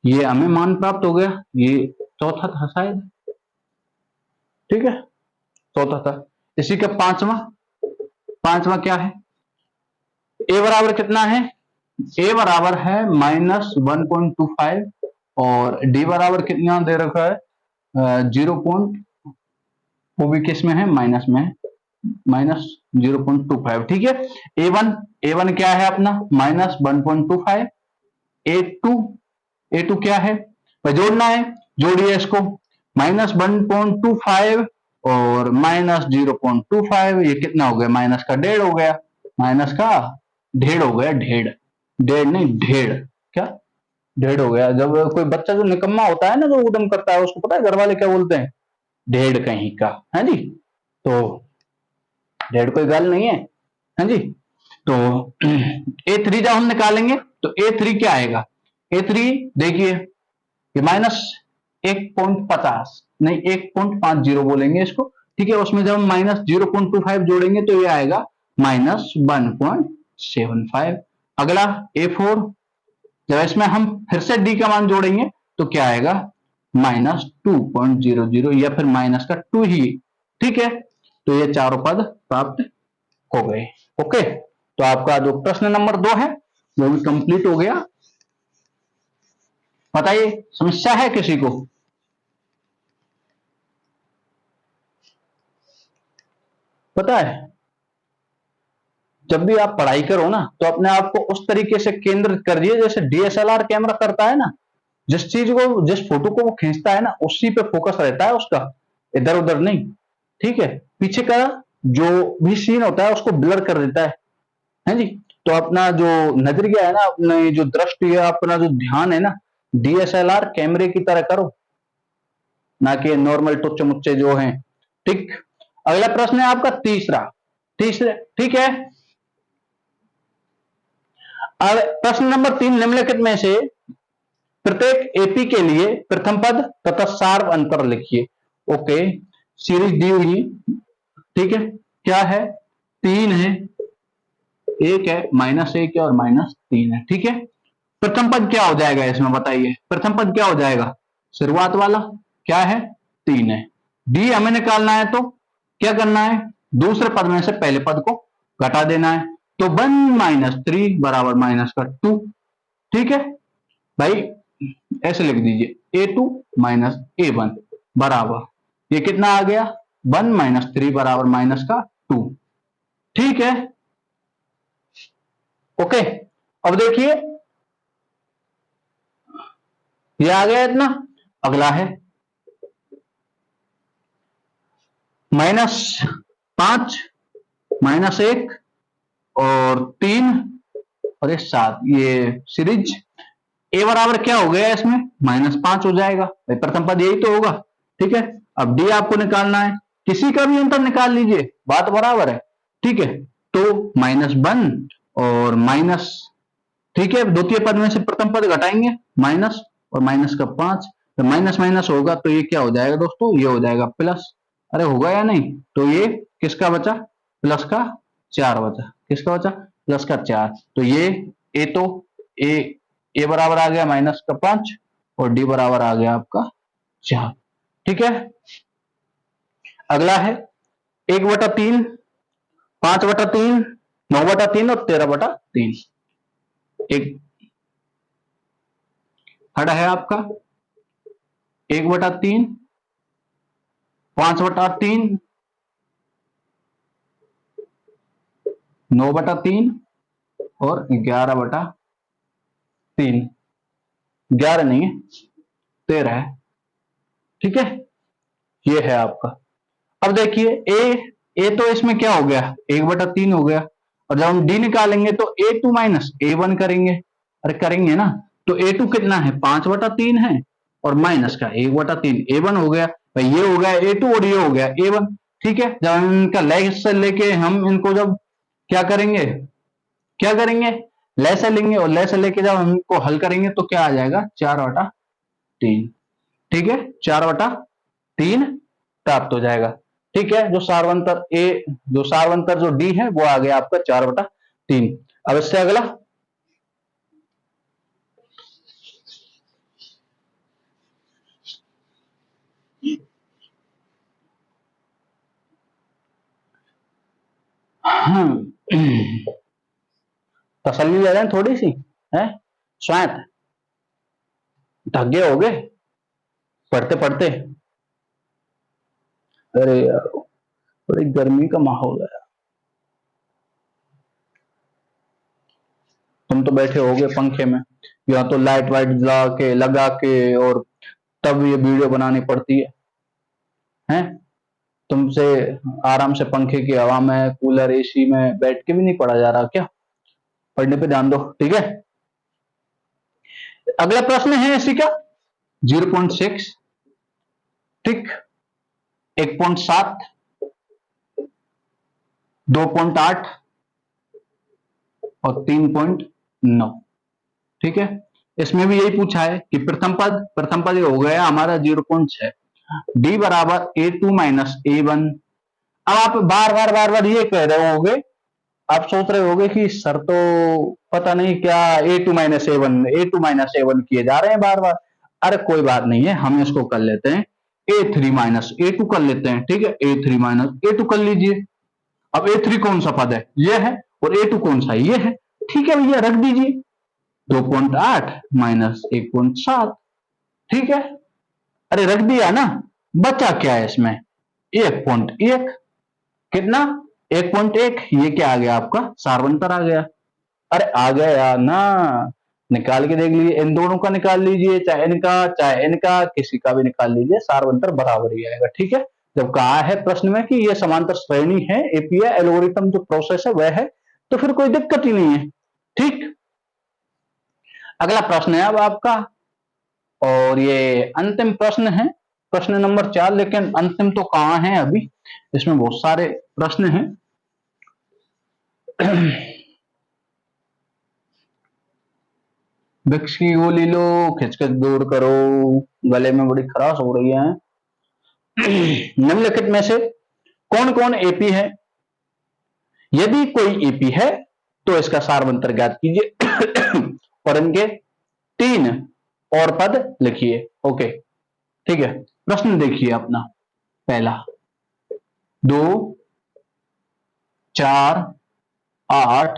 ये हमें मान प्राप्त हो गया, ये चौथा था शायद। ठीक है, चौथा था। इसी का पांचवा क्या है, ए बराबर कितना है, ए बराबर है -1.25, और डी बराबर कितना दे रखा है 0. वो भी किस में है, माइनस में है, -0.25। ठीक है, A1 क्या है अपना -1.25, A2 क्या है, जोड़ना है, जोड़िए इसको, -1.25 और माइनस 0.25, ये कितना हो गया, माइनस का 1.5 हो गया, माइनस का 1.5 हो गया, 1.5, 1.5 नहीं 1.5, क्या 1.5 हो गया। जब कोई बच्चा जो निकम्मा होता है ना, जो उदम करता है, उसको पता है घर वाले क्या बोलते हैं, 1.5 कहीं का, है जी। तो 1.5 कोई गल नहीं है जी। तो A3 जब हम निकालेंगे तो A3 क्या आएगा, A3 देखिए ये माइनस 1.50 नहीं 1.50 बोलेंगे इसको, ठीक है। उसमें जब हम माइनस 0.25 जोड़ेंगे तो ये आएगा माइनस 1.75। अगला A4, जब इसमें हम फिर से डी का मान जोड़ेंगे तो क्या आएगा, माइनस 2.00 या फिर माइनस का 2 ही, ठीक है। तो ये चारों पद प्राप्त हो गए। ओके, तो आपका जो प्रश्न नंबर 2 है वो भी कंप्लीट हो गया। बताइए समस्या है किसी को? पता है जब भी आप पढ़ाई करो ना तो अपने आप को उस तरीके से केंद्रित कर दिए जैसे डीएसएलआर कैमरा करता है ना, जिस चीज को, जिस फोटो को वो खींचता है ना, उसी पे फोकस रहता है उसका, इधर उधर नहीं, ठीक है। पीछे का जो भी सीन होता है उसको ब्लर कर देता है जी। तो अपना जो नजरिया है ना, अपनी जो दृष्टि है, अपना जो ध्यान है ना, डीएसएलआर कैमरे की तरह करो, ना कि नॉर्मल टुच्चे मुच्चे जो हैं, ठीक। अगला प्रश्न है आपका तीसरा, तीसरे, ठीक है। अब प्रश्न नंबर 3, निम्नलिखित में से प्रत्येक एपी के लिए प्रथम पद तथा सार्व अंतर लिखिए। ओके, सीरीज दी हुई, ठीक है, क्या है, 3 है, 1 है, -1 है और -3 है, ठीक है। प्रथम पद क्या हो जाएगा इसमें बताइए, प्रथम पद क्या हो जाएगा, शुरुआत वाला क्या है, 3 है। डी हमें निकालना है तो क्या करना है, दूसरे पद में से पहले पद को घटा देना है। तो 1 - 3 बराबर माइनस का 2, ठीक है भाई, ऐसे लिख दीजिए A2 - A1 बराबर, ये कितना आ गया, 1 - 3 बराबर माइनस का 2, ठीक है। ओके, अब देखिए ये आ गया इतना। अगला है -5 -1 और 3 और ये 7, ये सीरीज ए बराबर क्या हो गया इसमें, -5 हो जाएगा भाई, प्रथम पद यही तो होगा, ठीक है। अब डी आपको निकालना है, किसी का भी अंतर निकाल लीजिए, बात बराबर है, ठीक है। तो -1 और माइनस, ठीक है, द्वितीय पद में से प्रथम पद घटाएंगे, माइनस और माइनस का 5, तो माइनस माइनस होगा तो ये क्या हो जाएगा दोस्तों, ये हो जाएगा प्लस, अरे होगा या नहीं, तो ये किसका बचा, प्लस का 4 बचा, किसका बचा, प्लस का 4। तो ये ए तो ए बराबर आ गया -5 और डी बराबर आ गया आपका 4, ठीक है। अगला है 1/3, 5/3, 9/3 और 13/3। एक खड़ा है आपका 1/3, 5/3, 9/3 और 11/3, 11 नहीं है 13 है, ठीक है, ये है आपका। अब देखिए ए तो इसमें क्या हो गया, 1/3 हो गया, और जब हम डी निकालेंगे तो A2 - A1 करेंगे, अरे करेंगे ना, तो A2 कितना है, 5/3 है और माइनस का 1/3, A1 हो गया भाई, ये हो गया A2 और ये हो गया A1, ठीक है। जब हम इनका लय से लेके हम इनको जब क्या करेंगे, क्या करेंगे, लय से लेंगे, और लय से लेके जब हम इनको हल करेंगे तो क्या आ जाएगा, 4/3, ठीक है, 4/3 प्राप्त हो जाएगा, ठीक है। जो सार्वंतर ए, जो सार्वंतर जो डी है वो आ गया आपका 4/3। अब इससे अगला तसल्ली ले लें थोड़ी सी, है स्वायत थक गए हो गए पढ़ते पढ़ते, अरे यार बड़ी गर्मी का माहौल है, तुम तो बैठे होगे पंखे में, या तो लाइट वाइट लगा के और तब ये वीडियो बनानी पड़ती है, हैं? तुमसे आराम से पंखे की हवा में, कूलर, एसी में बैठ के भी नहीं पढ़ा जा रहा क्या? पढ़ने पे ध्यान दो, ठीक है। अगला प्रश्न है इसी का 0.6, ठीक, 1.7, 2.8 और 3.9, ठीक है। इसमें भी यही पूछा है कि प्रथम पद हो गया हमारा 0.6, डी बराबर A2 माइनस A1। अब आप बार बार ये कह रहे होगे, आप सोच रहे होगे कि सर तो पता नहीं क्या A2 माइनस A1 किए जा रहे हैं बार बार। अरे कोई बात नहीं है, हम इसको कर लेते हैं A3 माइनस A2 कर लेते हैं, ठीक है। A3 माइनस A2 कर लीजिए। अब A3 कौन सा पद है? ये है, और A2 कौन सा है? ये है, ठीक है भैया, रख दीजिए 2.8 माइनस 1.7, ठीक है। अरे रख दिया ना, बचा क्या है इसमें? 1.1, कितना? 1.1, ये क्या आ गया आपका? सार्वंतर आ गया। अरे आ गया ना, निकाल के देख लीजिए, इन दोनों का निकाल लीजिए, चाहे इनका किसी का भी निकाल लीजिए, सार्वंतर बराबर ही आएगा, ठीक है। जब कहा है प्रश्न में कि ये समांतर श्रेणी है, एपीआई एल्गोरिथम जो प्रोसेस है वह है, तो फिर कोई दिक्कत ही नहीं है, ठीक। अगला प्रश्न है अब आपका, और ये अंतिम प्रश्न है, प्रश्न नंबर 4, लेकिन अंतिम तो कहां है, अभी इसमें बहुत सारे प्रश्न हैं। विक्स की गोली लो, खिचखिच दूर करो, गले में बड़ी खराश हो रही है। निम्नलिखित में से कौन कौन एपी है? यदि कोई एपी है तो इसका सार्वंतर ज्ञात कीजिए और इनके 3 और पद लिखिए, ओके, ठीक है। प्रश्न देखिए अपना पहला, 2, 4, 8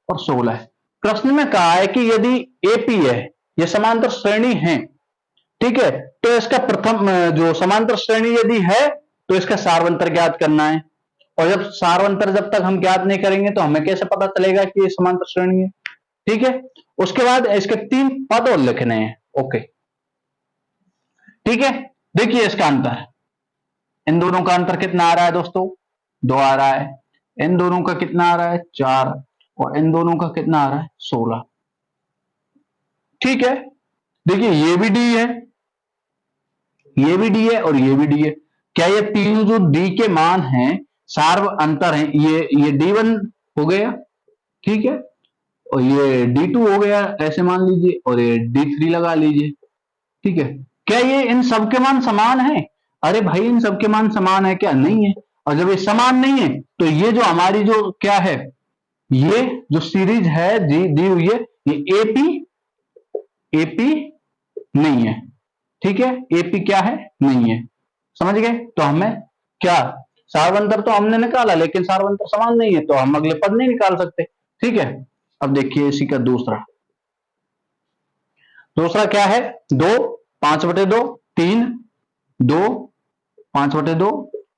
और 16। प्रश्न में कहा है कि यदि एपी है, ये समांतर श्रेणी है, ठीक है, तो इसका प्रथम जो समांतर श्रेणी यदि है तो इसका सार्वंतर ज्ञात करना है। और जब सार्वंतर जब तक हम ज्ञात नहीं करेंगे तो हमें कैसे पता चलेगा कि ये समांतर श्रेणी है, ठीक है। उसके बाद इसके 3 पद और लिखने हैं, ओके, ठीक है। देखिए इसका अंतर, इन दोनों का अंतर कितना आ रहा है दोस्तों? 2 आ रहा है। इन दोनों का कितना आ रहा है? 4। और इन दोनों का कितना आ रहा है? 16, ठीक है। देखिए ये भी डी है, ये भी डी है और ये भी डी है। क्या ये तीनों जो डी के मान हैं सार्व अंतर हैं? ये D1 हो गया, ठीक है, और ये D2 हो गया, ऐसे मान लीजिए, और ये D3 लगा लीजिए, ठीक है। क्या ये इन सबके मान समान है? अरे भाई इन सबके मान समान है क्या? नहीं है। और जब ये समान नहीं है तो ये जो हमारी जो क्या है, ये जो सीरीज है दी हुई है, ये एपी नहीं है, ठीक है। एपी क्या है? नहीं है, समझ गए। तो हमें क्या, सार्वंतर तो हमने निकाला लेकिन सार्वंतर समान नहीं है, तो हम अगले पद नहीं निकाल सकते, ठीक है। अब देखिए इसी का दूसरा क्या है? 2, 5/2, 3, 2, 5/2,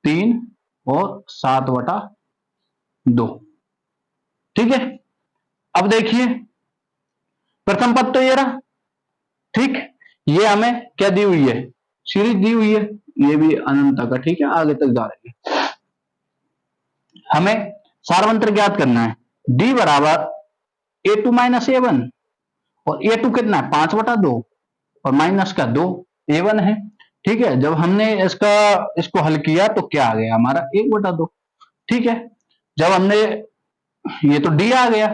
3 और 7/2, ठीक है। अब देखिए प्रथम पद तो ये रहा, ठीक, ये हमें क्या दी हुई है? सीरीज दी हुई है, ये भी अनंत का, ठीक है, आगे तक जा रही है। हमें सार्वंतर ज्ञात करना है, डी बराबर A2 माइनस A1, और A2 कितना है? 5/2 और माइनस का 2 A1 है, ठीक है। जब हमने इसको हल किया तो क्या आ गया हमारा? 1/2, ठीक है। जब हमने ये तो डी आ गया,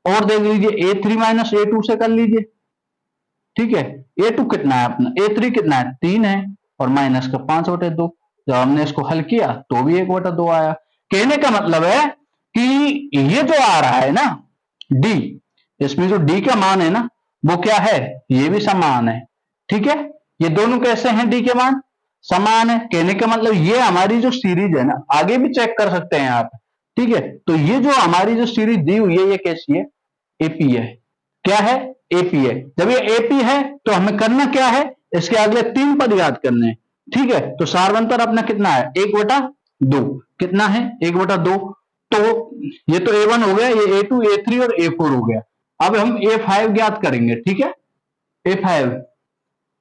और देख लीजिए A3 माइनस A2 से कर लीजिए, ठीक है। A2 कितना है अपना? A3 कितना है? 3 है, और माइनस का 5/2। जब हमने इसको हल किया तो भी 1/2 आया। कहने का मतलब है कि ये जो आ रहा है ना D, इसमें जो D का मान है ना वो क्या है? ये भी समान है, ठीक है। ये दोनों कैसे हैं? D के मान समान है। कहने का मतलब ये हमारी जो सीरीज है ना, आगे भी चेक कर सकते हैं आप, ठीक है। तो ये जो हमारी जो सीरीज दी हुई है ये कैसी है? एपी है। क्या है? एपी है। जब ये एपी है तो हमें करना क्या है? इसके अगले 3 पद याद करने हैं, ठीक है। तो सार्वंतर अपना कितना है? 1/2, कितना है? 1/2। तो ये तो A1 हो गया, ये A2, A3 और A4 हो गया। अब हम A5 ज्ञात करेंगे, ठीक है।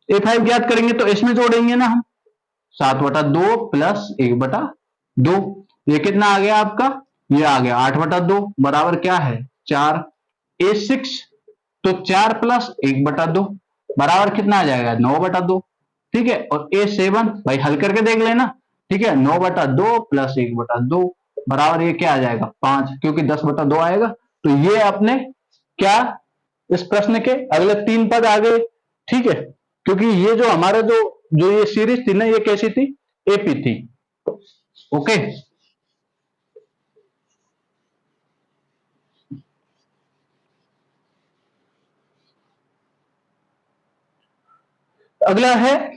A5 ज्ञात करेंगे तो इसमें जोड़ेंगे ना हम, 7/2 प्लस 1/2। ये कितना आ गया आपका, ये आ गया 8/2 बराबर क्या है 4। A6 तो 4 प्लस 1/2 बराबर कितना आ जाएगा 9/2। ठीक है, और A7 भाई हल करके देख लेना। ठीक है, 9/2 प्लस 1/2 बराबर ये क्या आ जाएगा 5, क्योंकि 10/2 आएगा। तो ये अपने क्या, इस प्रश्न के अगले 3 पद आ गए। ठीक है, क्योंकि ये जो हमारा जो जो ये सीरीज थी ना, ये कैसी थी, एपी थी। ओके, अगला है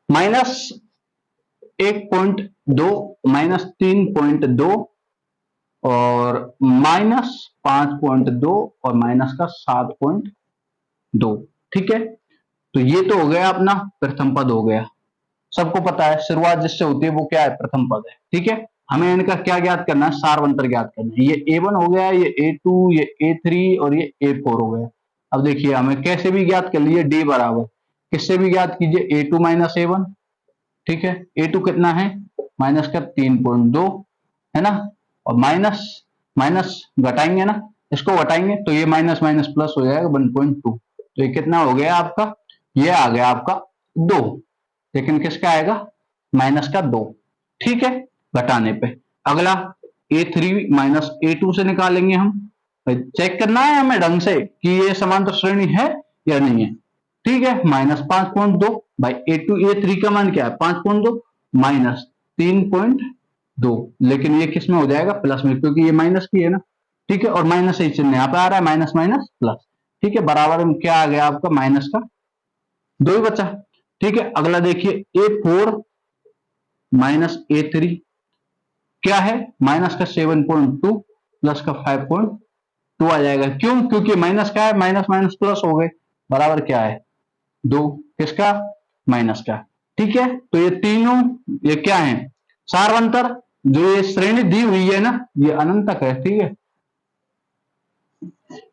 -1.2 -3.2 और -5.2 और माइनस का 7.2। ठीक है, तो ये तो हो गया अपना प्रथम पद हो गया। सबको पता है शुरुआत जिससे होती है वो क्या है, प्रथम पद है। ठीक है, हमें इनका क्या ज्ञात करना है, सारवंतर ज्ञात करना है। ये A1 हो गया, ये A2, ये A3 और ये A4 हो गया। अब देखिए हमें कैसे भी ज्ञात कर लीजिए, D बराबर किससे भी ज्ञात कीजिए, A2 माइनस A1। ठीक है, A2 कितना है, माइनस का 3.2 है ना, और माइनस माइनस घटाएंगे ना, इसको घटाएंगे तो ये माइनस माइनस प्लस हो जाएगा 1.2। तो ये कितना हो गया आपका, ये आ गया आपका 2, लेकिन किसका आएगा, माइनस का 2। ठीक है, घटाने पे। अगला A3 माइनस A2 से निकालेंगे हम। चेक करना है हमें ढंग से कि ये समांतर श्रेणी है या नहीं है। ठीक है, -5.2 भाई A2 A3 का मान क्या है 5.2 माइनस 3.2, लेकिन ये किस में हो जाएगा, प्लस में, क्योंकि ये माइनस की है ना। ठीक है, और माइनस से चिन्ह यहाँ पे आ रहा है, माइनस माइनस प्लस। ठीक है, बराबर में क्या आ गया आपका, माइनस का 2 ही बचा। ठीक है, अगला देखिए A4 माइनस A3 क्या है, माइनस का 7.2 प्लस का 5.2 आ जाएगा। क्यों, क्योंकि माइनस का है, माइनस माइनस प्लस हो गए, बराबर क्या है 2, किसका, माइनस का। ठीक है, तो ये तीनों ये क्या है, सारवंतर। जो ये श्रेणी दी हुई है ना, ये अनंत तक है। ठीक है,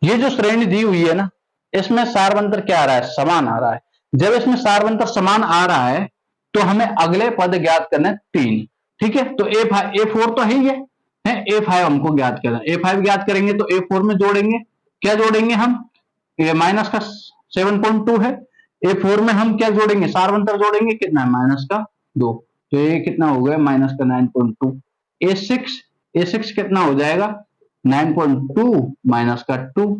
ये जो श्रेणी दी हुई है ना, इसमें सारवंतर क्या आ रहा है, समान आ रहा है। जब इसमें सारवंतर समान आ रहा है तो हमें अगले पद ज्ञात करना है 3। ठीक है, तो A4 तो है ही है, A5 हमको ज्ञात करना है। A5 ज्ञात करेंगे तो A4 में जोड़ेंगे, क्या जोड़ेंगे हम, ये माइनस का 7.2 है। A4 में हम क्या जोड़ेंगे, सारवंतर जोड़ेंगे, कितना है, माइनस का 2। तो ये कितना हो गया, माइनस का 9.2। A6 कितना हो जाएगा, 9.2 माइनस का 2,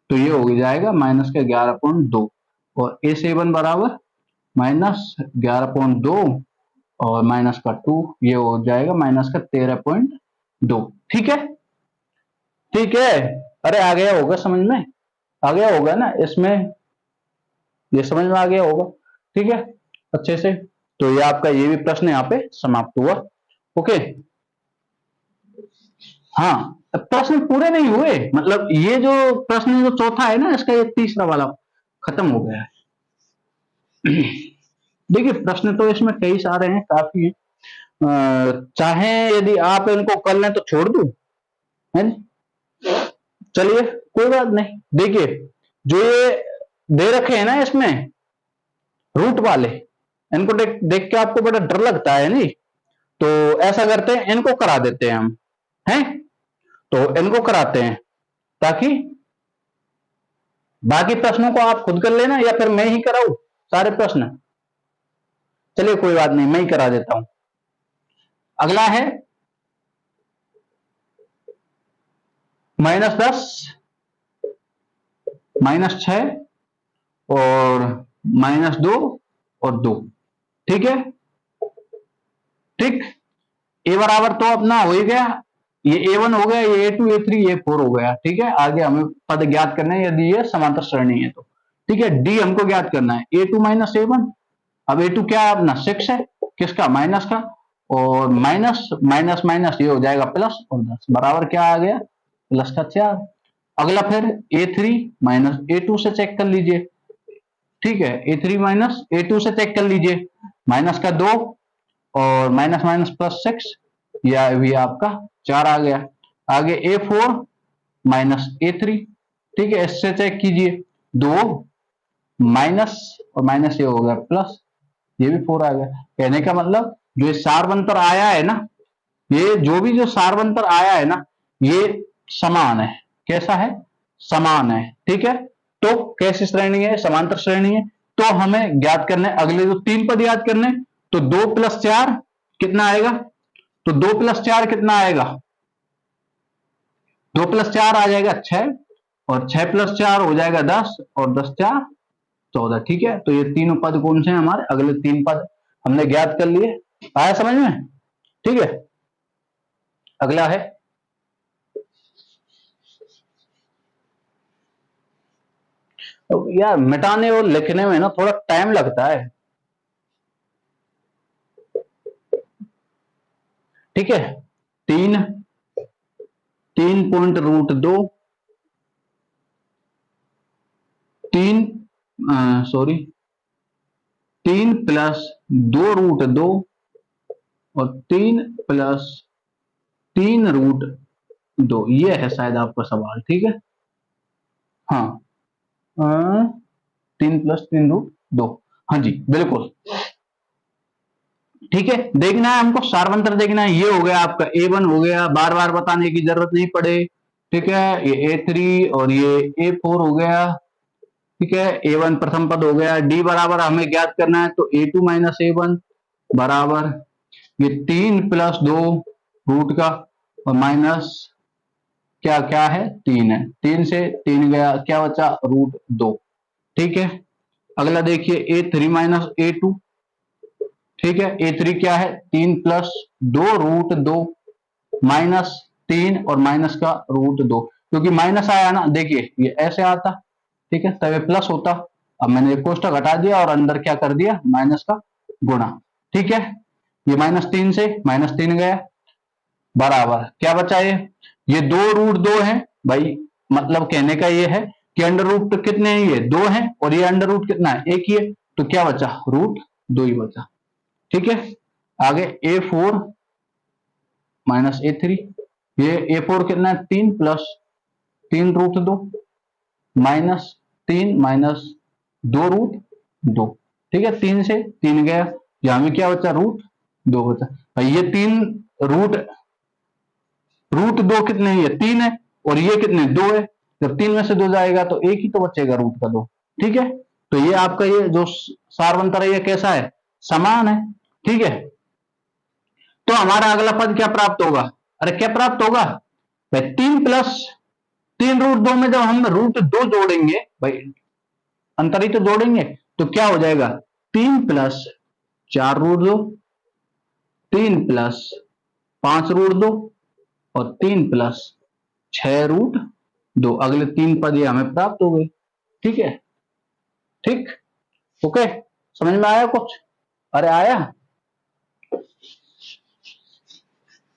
तो ये हो जाएगा माइनस का 11.2। और A7 बराबर -11.2 और माइनस का 2, ये हो जाएगा माइनस का 13.2। ठीक है, ठीक है, अरे आ गया होगा समझ में, आ गया होगा ना इसमें, ये समझ में आ गया होगा। ठीक है, अच्छे से। तो ये आपका ये भी प्रश्न यहाँ पे समाप्त हुआ। ओके, हाँ, प्रश्न पूरे नहीं हुए, मतलब ये जो प्रश्न जो चौथा है ना, इसका ये तीसरा वाला खत्म हो गया है। देखिए प्रश्न तो इसमें कई सारे हैं, काफी हैं। चाहे यदि आप इनको कर लें तो छोड़ दूं, है, चलिए कोई बात नहीं। देखिए जो ये दे रखे हैं ना इसमें रूट वाले, इनको देख के आपको बड़ा डर लगता है नहीं, तो ऐसा करते हैं, इनको करा देते हैं हम, हैं, तो इनको कराते हैं ताकि बाकी प्रश्नों को आप खुद कर लेना, या फिर मैं ही कराऊं सारे प्रश्न। चलिए कोई बात नहीं, मैं ही करा देता हूं। अगला है -10 -6 और -2 और 2। ठीक है, ठीक, ए बराबर तो अपना हो ही गया, ये A1 हो गया, ये A2 A3 A4 हो गया। ठीक है, आगे हमें पद ज्ञात करना है यदि ये समांतर श्रेणी है तो। ठीक है, डी हमको ज्ञात करना है, A2 माइनस A1। अब A2 क्या है अपना 6 है, किसका, माइनस का, और माइनस माइनस माइनस ये हो जाएगा प्लस, और 10 बराबर क्या आ गया, प्लस का 4। अगला फिर A3 माइनस A2 से चेक कर लीजिए। ठीक है, A3 माइनस A2 से चेक कर लीजिए, माइनस का 2 और माइनस माइनस प्लस 6, या भी आपका 4 आ गया। आगे A4 माइनस A3। ठीक है, इससे चेक कीजिए 2 माइनस और माइनस ये हो गया प्लस, ये भी 4 आ गया। कहने का मतलब जो ये सारवंतर आया है ना, ये जो भी जो सारवंतर आया है ना, ये समान है। कैसा है? समान है। ठीक है, तो कैसी श्रेणी है? समांतर श्रेणी है। तो हमें ज्ञात करने अगले जो 3 पद याद करने, तो 2 + 4 कितना आएगा? तो 2 + 4 कितना आएगा? 2 + 4 आ जाएगा 6, और 6 + 4 हो जाएगा 10, और 10 4 14। ठीक है, तो ये तीनों पद कौन से हैं हमारे? अगले 3 पद हमने ज्ञात कर लिए। आया समझ में? ठीक है, अगला है तो यार मिटाने और लिखने में ना थोड़ा टाइम लगता है। ठीक है, 3 3.√2 3 सॉरी 3 + 2√2 और 3 + 3√2, ये है शायद आपका सवाल। ठीक है, हाँ 3 + 3√2, हाँ जी बिल्कुल। ठीक है, देखना है हमको सारवंतर देखना है। ये हो गया आपका A1 हो गया, बार बार बताने की जरूरत नहीं पड़े। ठीक है, ये A3 और ये A4 हो गया। ठीक है, A1 प्रथम पद हो गया। D बराबर हमें ज्ञात करना है, तो A2 - A1 बराबर ये 3 + 2 रूट का और माइनस क्या क्या है? 3 है। 3 से 3 गया, क्या बचा? √2। ठीक है, अगला देखिए A3 - A2। ठीक है, A3 क्या है? 3 + 2√2 माइनस 3 और माइनस का √2, क्योंकि माइनस आया ना, देखिए ये ऐसे आता। ठीक है, तब ये प्लस होता। अब मैंने एक कोष्टक हटा दिया और अंदर क्या कर दिया? माइनस का गुणा। ठीक है, ये -3 से -3 गया, बराबर क्या बचा? ये 2√2 है भाई। मतलब कहने का ये है कि अंडर रूट कितने हैं? ये 2 है, और ये अंडर रूट कितना है? 1 ही है। तो क्या बचा? √2 ही बचा। ठीक है, आगे A4 - A3। ये A4 कितना है? 3 + 3√2 माइनस 3 माइनस 2√2। ठीक है, 3 से 3 गया, यहां में क्या बचा? √2 बचा भाई। ये 3 √2 कितने हैं? ये 3 है, और ये कितने? 2 है। जब 3 में से 2 जाएगा तो 1 ही तो बचेगा रूट का 2। ठीक है, तो ये आपका ये जो सारवंतर है, ये कैसा है? समान है। ठीक है, तो हमारा अगला पद क्या प्राप्त होगा? अरे क्या प्राप्त होगा भाई? 3 + 3√2 में जब हम √2 जोड़ेंगे भाई, अंतर ही तो जोड़ेंगे, तो क्या हो जाएगा? 3 + 4√2, 3 + 5√2 और 3 + 6√2। अगले 3 पद ये हमें प्राप्त हो गए। ठीक है, ठीक, ओके, समझ में आया कुछ? अरे आया।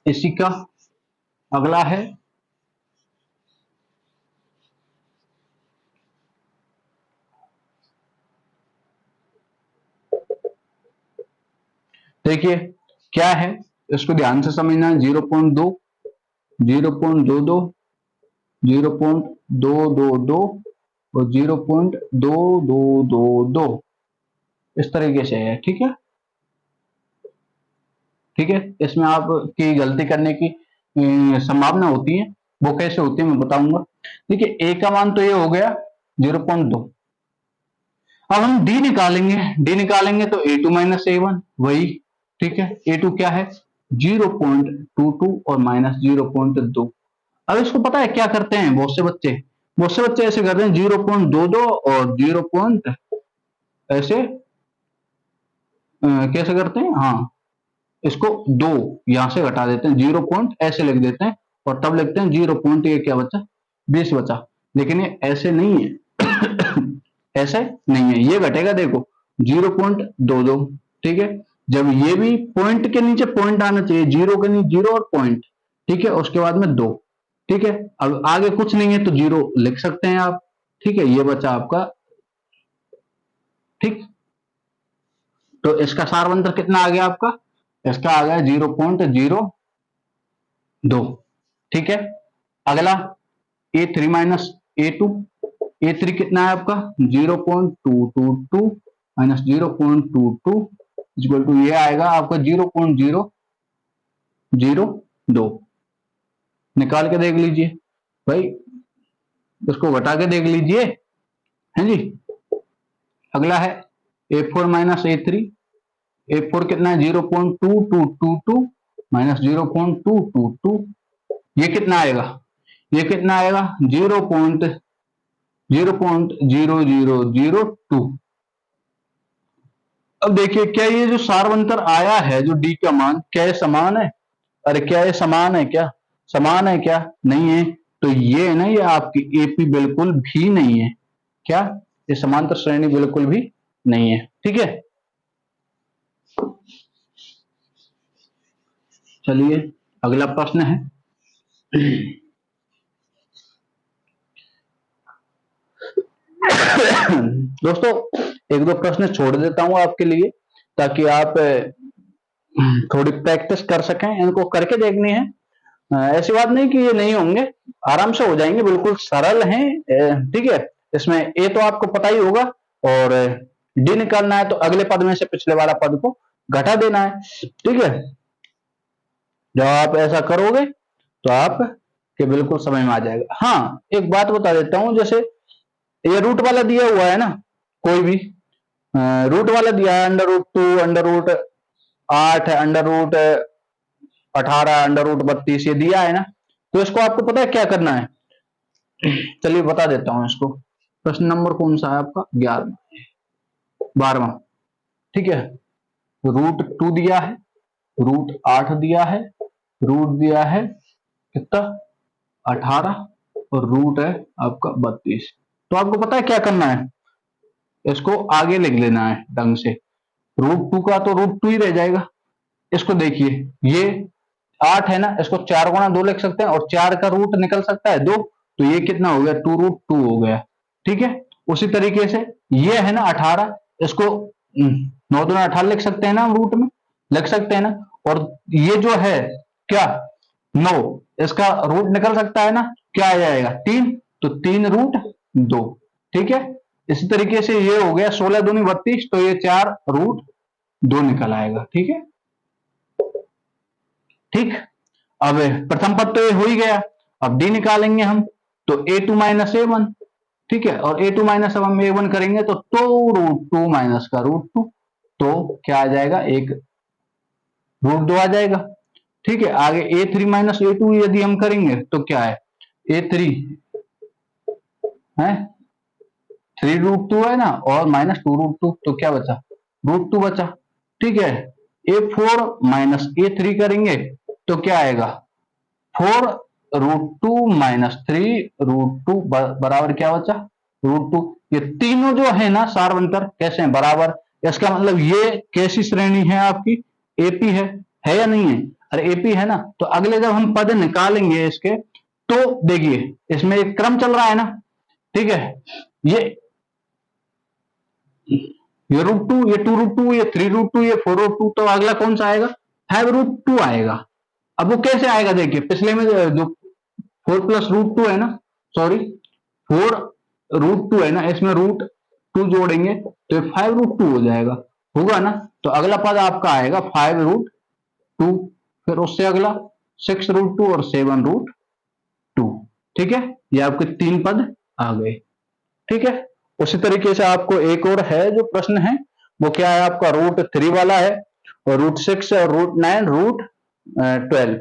इसी का अगला है देखिए क्या है, इसको ध्यान से समझना है। 0.2 0.22 0.222 और 0.2222 इस तरीके से है। ठीक है, ठीक है, इसमें आपकी गलती करने की संभावना होती है। वो कैसे होती है मैं बताऊंगा। देखिए ए का मान तो ये हो गया 0.2। अब हम डी निकालेंगे। डी निकालेंगे तो A2 - A1 वही। ठीक है, A2 क्या है? 0.22 और -0.2। अब इसको पता है क्या करते हैं बहुत से बच्चे ऐसे करते हैं 0.22 और 0 ऐसे कैसे करते हैं? हाँ, इसको 2 यहां से घटा देते हैं, 0 ऐसे लिख देते हैं, और तब लिखते हैं 0 ये क्या बचा? 20 बचा। लेकिन ये ऐसे नहीं है ऐसे नहीं है, ये घटेगा देखो 0.22। ठीक है, जब ये भी पॉइंट के नीचे पॉइंट आना चाहिए, 0 के नीचे 0 और पॉइंट। ठीक है, उसके बाद में 2। ठीक है, अब आगे कुछ नहीं है तो 0 लिख सकते हैं आप। ठीक है, ये बचा आपका। ठीक, तो इसका सारवंतर कितना आ गया आपका? इसका आ गया 0.02। ठीक है, अगला A3 - A2। A3 कितना है आपका 0.222 माइनस 0.22 इक्वल टू ये आएगा आपका 0.002। निकाल के देख लीजिए भाई, इसको घटा के देख लीजिए, है जी। अगला है A4 माइनस A3। A4 कितना है 0.2222 माइनस 0.222, ये कितना आएगा, ये कितना आएगा 0.0002। अब देखिए क्या ये जो सार्वंतर आया है, जो डी का मान, क्या ये समान है? अरे क्या ये समान है? क्या समान है? क्या नहीं है? तो ये है ना, ये आपकी एपी बिल्कुल भी नहीं है। क्या ये समांतर श्रेणी बिल्कुल भी नहीं है। ठीक है, चलिए अगला प्रश्न है। दोस्तों एक दो प्रश्न छोड़ देता हूं आपके लिए, ताकि आप थोड़ी प्रैक्टिस कर सकें, इनको करके देखनी है। ऐसी बात नहीं कि ये नहीं होंगे, आराम से हो जाएंगे, बिल्कुल सरल हैं। ठीक है, इसमें ए तो आपको पता ही होगा, और डी निकालना है तो अगले पद में से पिछले वाला पद को घटा देना है। ठीक है, जब आप ऐसा करोगे तो आप के बिल्कुल समझ में आ जाएगा। हाँ एक बात बता देता हूं, जैसे ये रूट वाला दिया हुआ है ना, कोई भी रूट वाला दिया है, √2, √8, √18, √32 ये दिया है ना, तो इसको आपको पता है क्या करना है? चलिए बता देता हूं इसको। प्रश्न नंबर कौन सा है आपका? 12वां। ठीक है, √2 दिया है, √8 दिया है, रूट दिया है कितना 18, और रूट है आपका 32। तो आपको पता है क्या करना है? इसको आगे लिख लेना है ढंग से। √2 का तो √2 ही रह जाएगा। इसको देखिए, ये 8 है ना, इसको 4 गुणा 2 लिख सकते हैं, और 4 का रूट निकल सकता है 2, तो ये कितना हो गया 2√2 हो गया। ठीक है, उसी तरीके से ये है ना 18, इसको 9 दूना 18 लिख सकते हैं ना, रूट में लिख सकते हैं ना, और ये जो है क्या 9, इसका रूट निकल सकता है ना, क्या आ जाएगा 3, तो 3√2। ठीक है, इसी तरीके से ये हो गया 16 दूनी 32, तो ये 4√2 निकल आएगा। ठीक है, ठीक। अब प्रथम पद तो ये हो ही गया, अब डी निकालेंगे हम, तो A2 माइनस A1। ठीक है, और A2 माइनस अब हम A1 करेंगे तो 2√2 माइनस का √2, तो क्या आ जाएगा, एक √2 आ जाएगा। ठीक है, आगे A3 माइनस A2 यदि हम करेंगे तो क्या है, A3 है 3√2 है ना, और माइनस 2√2, तो क्या बचा √2 बचा। ठीक है, A4 माइनस A3 करेंगे तो क्या आएगा 4√2 माइनस 3√2 बराबर क्या बचा √2। ये तीनों जो है ना सार्वंतर कैसे हैं, बराबर। इसका मतलब ये कैसी श्रेणी है आपकी, एपी है या नहीं है? अरे एपी है ना, तो अगले जब हम पद निकालेंगे इसके, तो देखिए इसमें एक क्रम चल रहा है ना। ठीक है, ये √2, ये 2√2, ये 3√2, ये 4√2, तो अगला कौन सा आएगा 5√2 आएगा। अब वो कैसे आएगा, देखिए पिछले में जो 4 प्लस √2 है ना, सॉरी 4√2 है ना, इसमें √2 जोड़ेंगे तो ये 5√2 हो जाएगा, होगा ना। तो अगला पद आपका आएगा 5√2, फिर उससे अगला 6√2 और 7√2। ठीक है, ये आपके 3 पद आ गए। ठीक है, उसी तरीके से आपको एक और है जो प्रश्न है, वो क्या है आपका √3 वाला है, और √6 और √9, √12।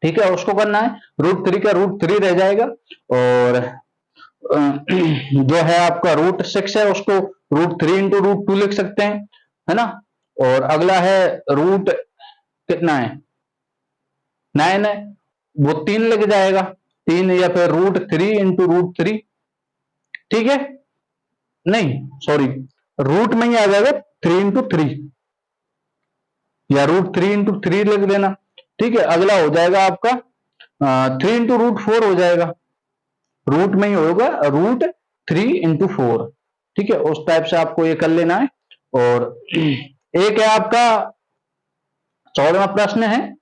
ठीक है, उसको करना है, √3 का √3 रह जाएगा, और जो है आपका √6 है उसको √3 इंटू √2 लिख सकते हैं, है ना। और अगला है रूट कितना है 9 है, वो 3 लग जाएगा 3, या फिर √3 इंटू √3। ठीक है, नहीं सॉरी, रूट में ही आ जाएगा 3 इंटू 3, या √3 इंटू 3 लिख देना। ठीक है, अगला हो जाएगा आपका 3 इंटू √4 हो जाएगा, रूट में ही होगा √3 इंटू 4। ठीक है, उस टाइप से आपको ये कर लेना है। और एक है आपका 14वां प्रश्न है,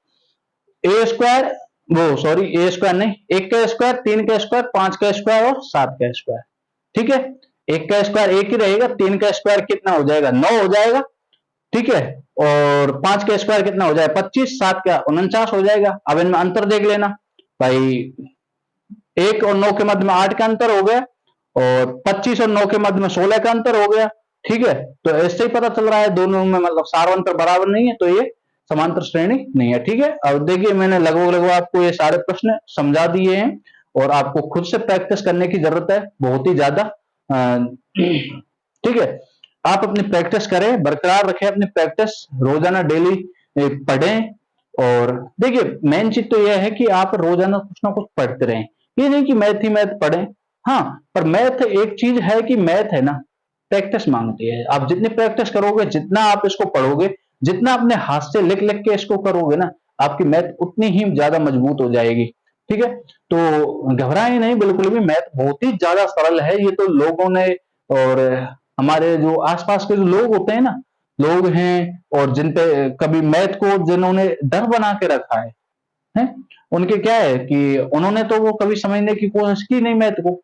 A² वो सॉरी ए स्क्वायर नहीं, 1 का स्क्वायर, 3 का स्क्वायर, 5 का स्क्वायर और 7 का स्क्वायर। ठीक है, 1 का स्क्वायर 1 ही रहेगा, 3 का स्क्वायर कितना हो जाएगा 9 हो जाएगा। ठीक है, और 5 का स्क्वायर कितना हो जाएगा 25, 7 का 49 हो जाएगा। अब इनमें अंतर देख लेना भाई, 1 और 9 के मध्य में 8 का अंतर हो गया, और 25 और 9 के मध्य में 16 का अंतर हो गया। ठीक है, तो ऐसे ही पता चल रहा है दोनों में मतलब सारवंतर बराबर नहीं है, तो ये समांतर श्रेणी नहीं है। ठीक है, अब देखिए मैंने लगभग लगभग आपको ये सारे प्रश्न समझा दिए हैं, और आपको खुद से प्रैक्टिस करने की जरूरत है बहुत ही ज्यादा। ठीक है, आप अपनी प्रैक्टिस करें, बरकरार रखें अपनी प्रैक्टिस, रोजाना डेली पढ़ें। और देखिए मेन चीज तो यह है कि आप रोजाना कुछ ना कुछ पढ़ते रहें, ये नहीं कि मैथ ही मैथ पढ़ें। हाँ, पर मैथ एक चीज है कि मैथ है ना, प्रैक्टिस मांगती है। आप जितनी प्रैक्टिस करोगे, जितना आप इसको पढ़ोगे, जितना अपने हाथ से लिख लिख के इसको करोगे ना, आपकी मैथ उतनी ही ज्यादा मजबूत हो जाएगी। ठीक है, तो घबराए नहीं बिल्कुल भी, मैथ बहुत ही ज्यादा सरल है। ये तो लोगों ने, और हमारे जो आसपास के जो लोग होते हैं ना, लोग हैं और जिन पे कभी मैथ को जिन्होंने डर बना के रखा है, उनके क्या है कि उन्होंने तो वो कभी समझने की कोशिश की नहीं मैथ को,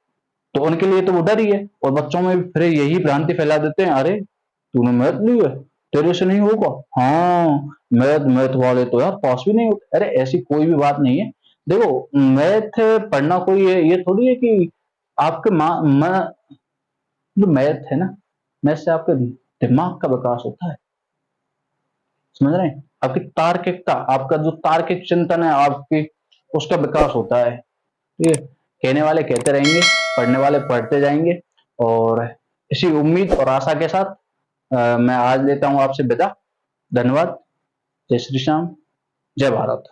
तो उनके लिए तो वो डर ही है। और बच्चों में भी फिर यही भ्रांति फैला देते हैं, अरे तूने मैथ ली है, तेरे से नहीं होगा। हाँ, मैथ मैथ वाले तो यार पास भी नहीं होते। अरे ऐसी कोई भी बात नहीं है। देखो मैथ पढ़ना कोई ये थोड़ी है कि आपके जो मैथ है ना, मैथ से आपके दिमाग का विकास होता है, समझ रहे हैं? आपकी तार्किकता, आपका जो तार्किक चिंतन है आपकी, उसका विकास होता है। ठीक है, कहने वाले कहते रहेंगे, पढ़ने वाले पढ़ते जाएंगे। और इसी उम्मीद और आशा के साथ मैं आज लेता हूं आपसे विदा। धन्यवाद। जय श्री श्याम, जय भारत।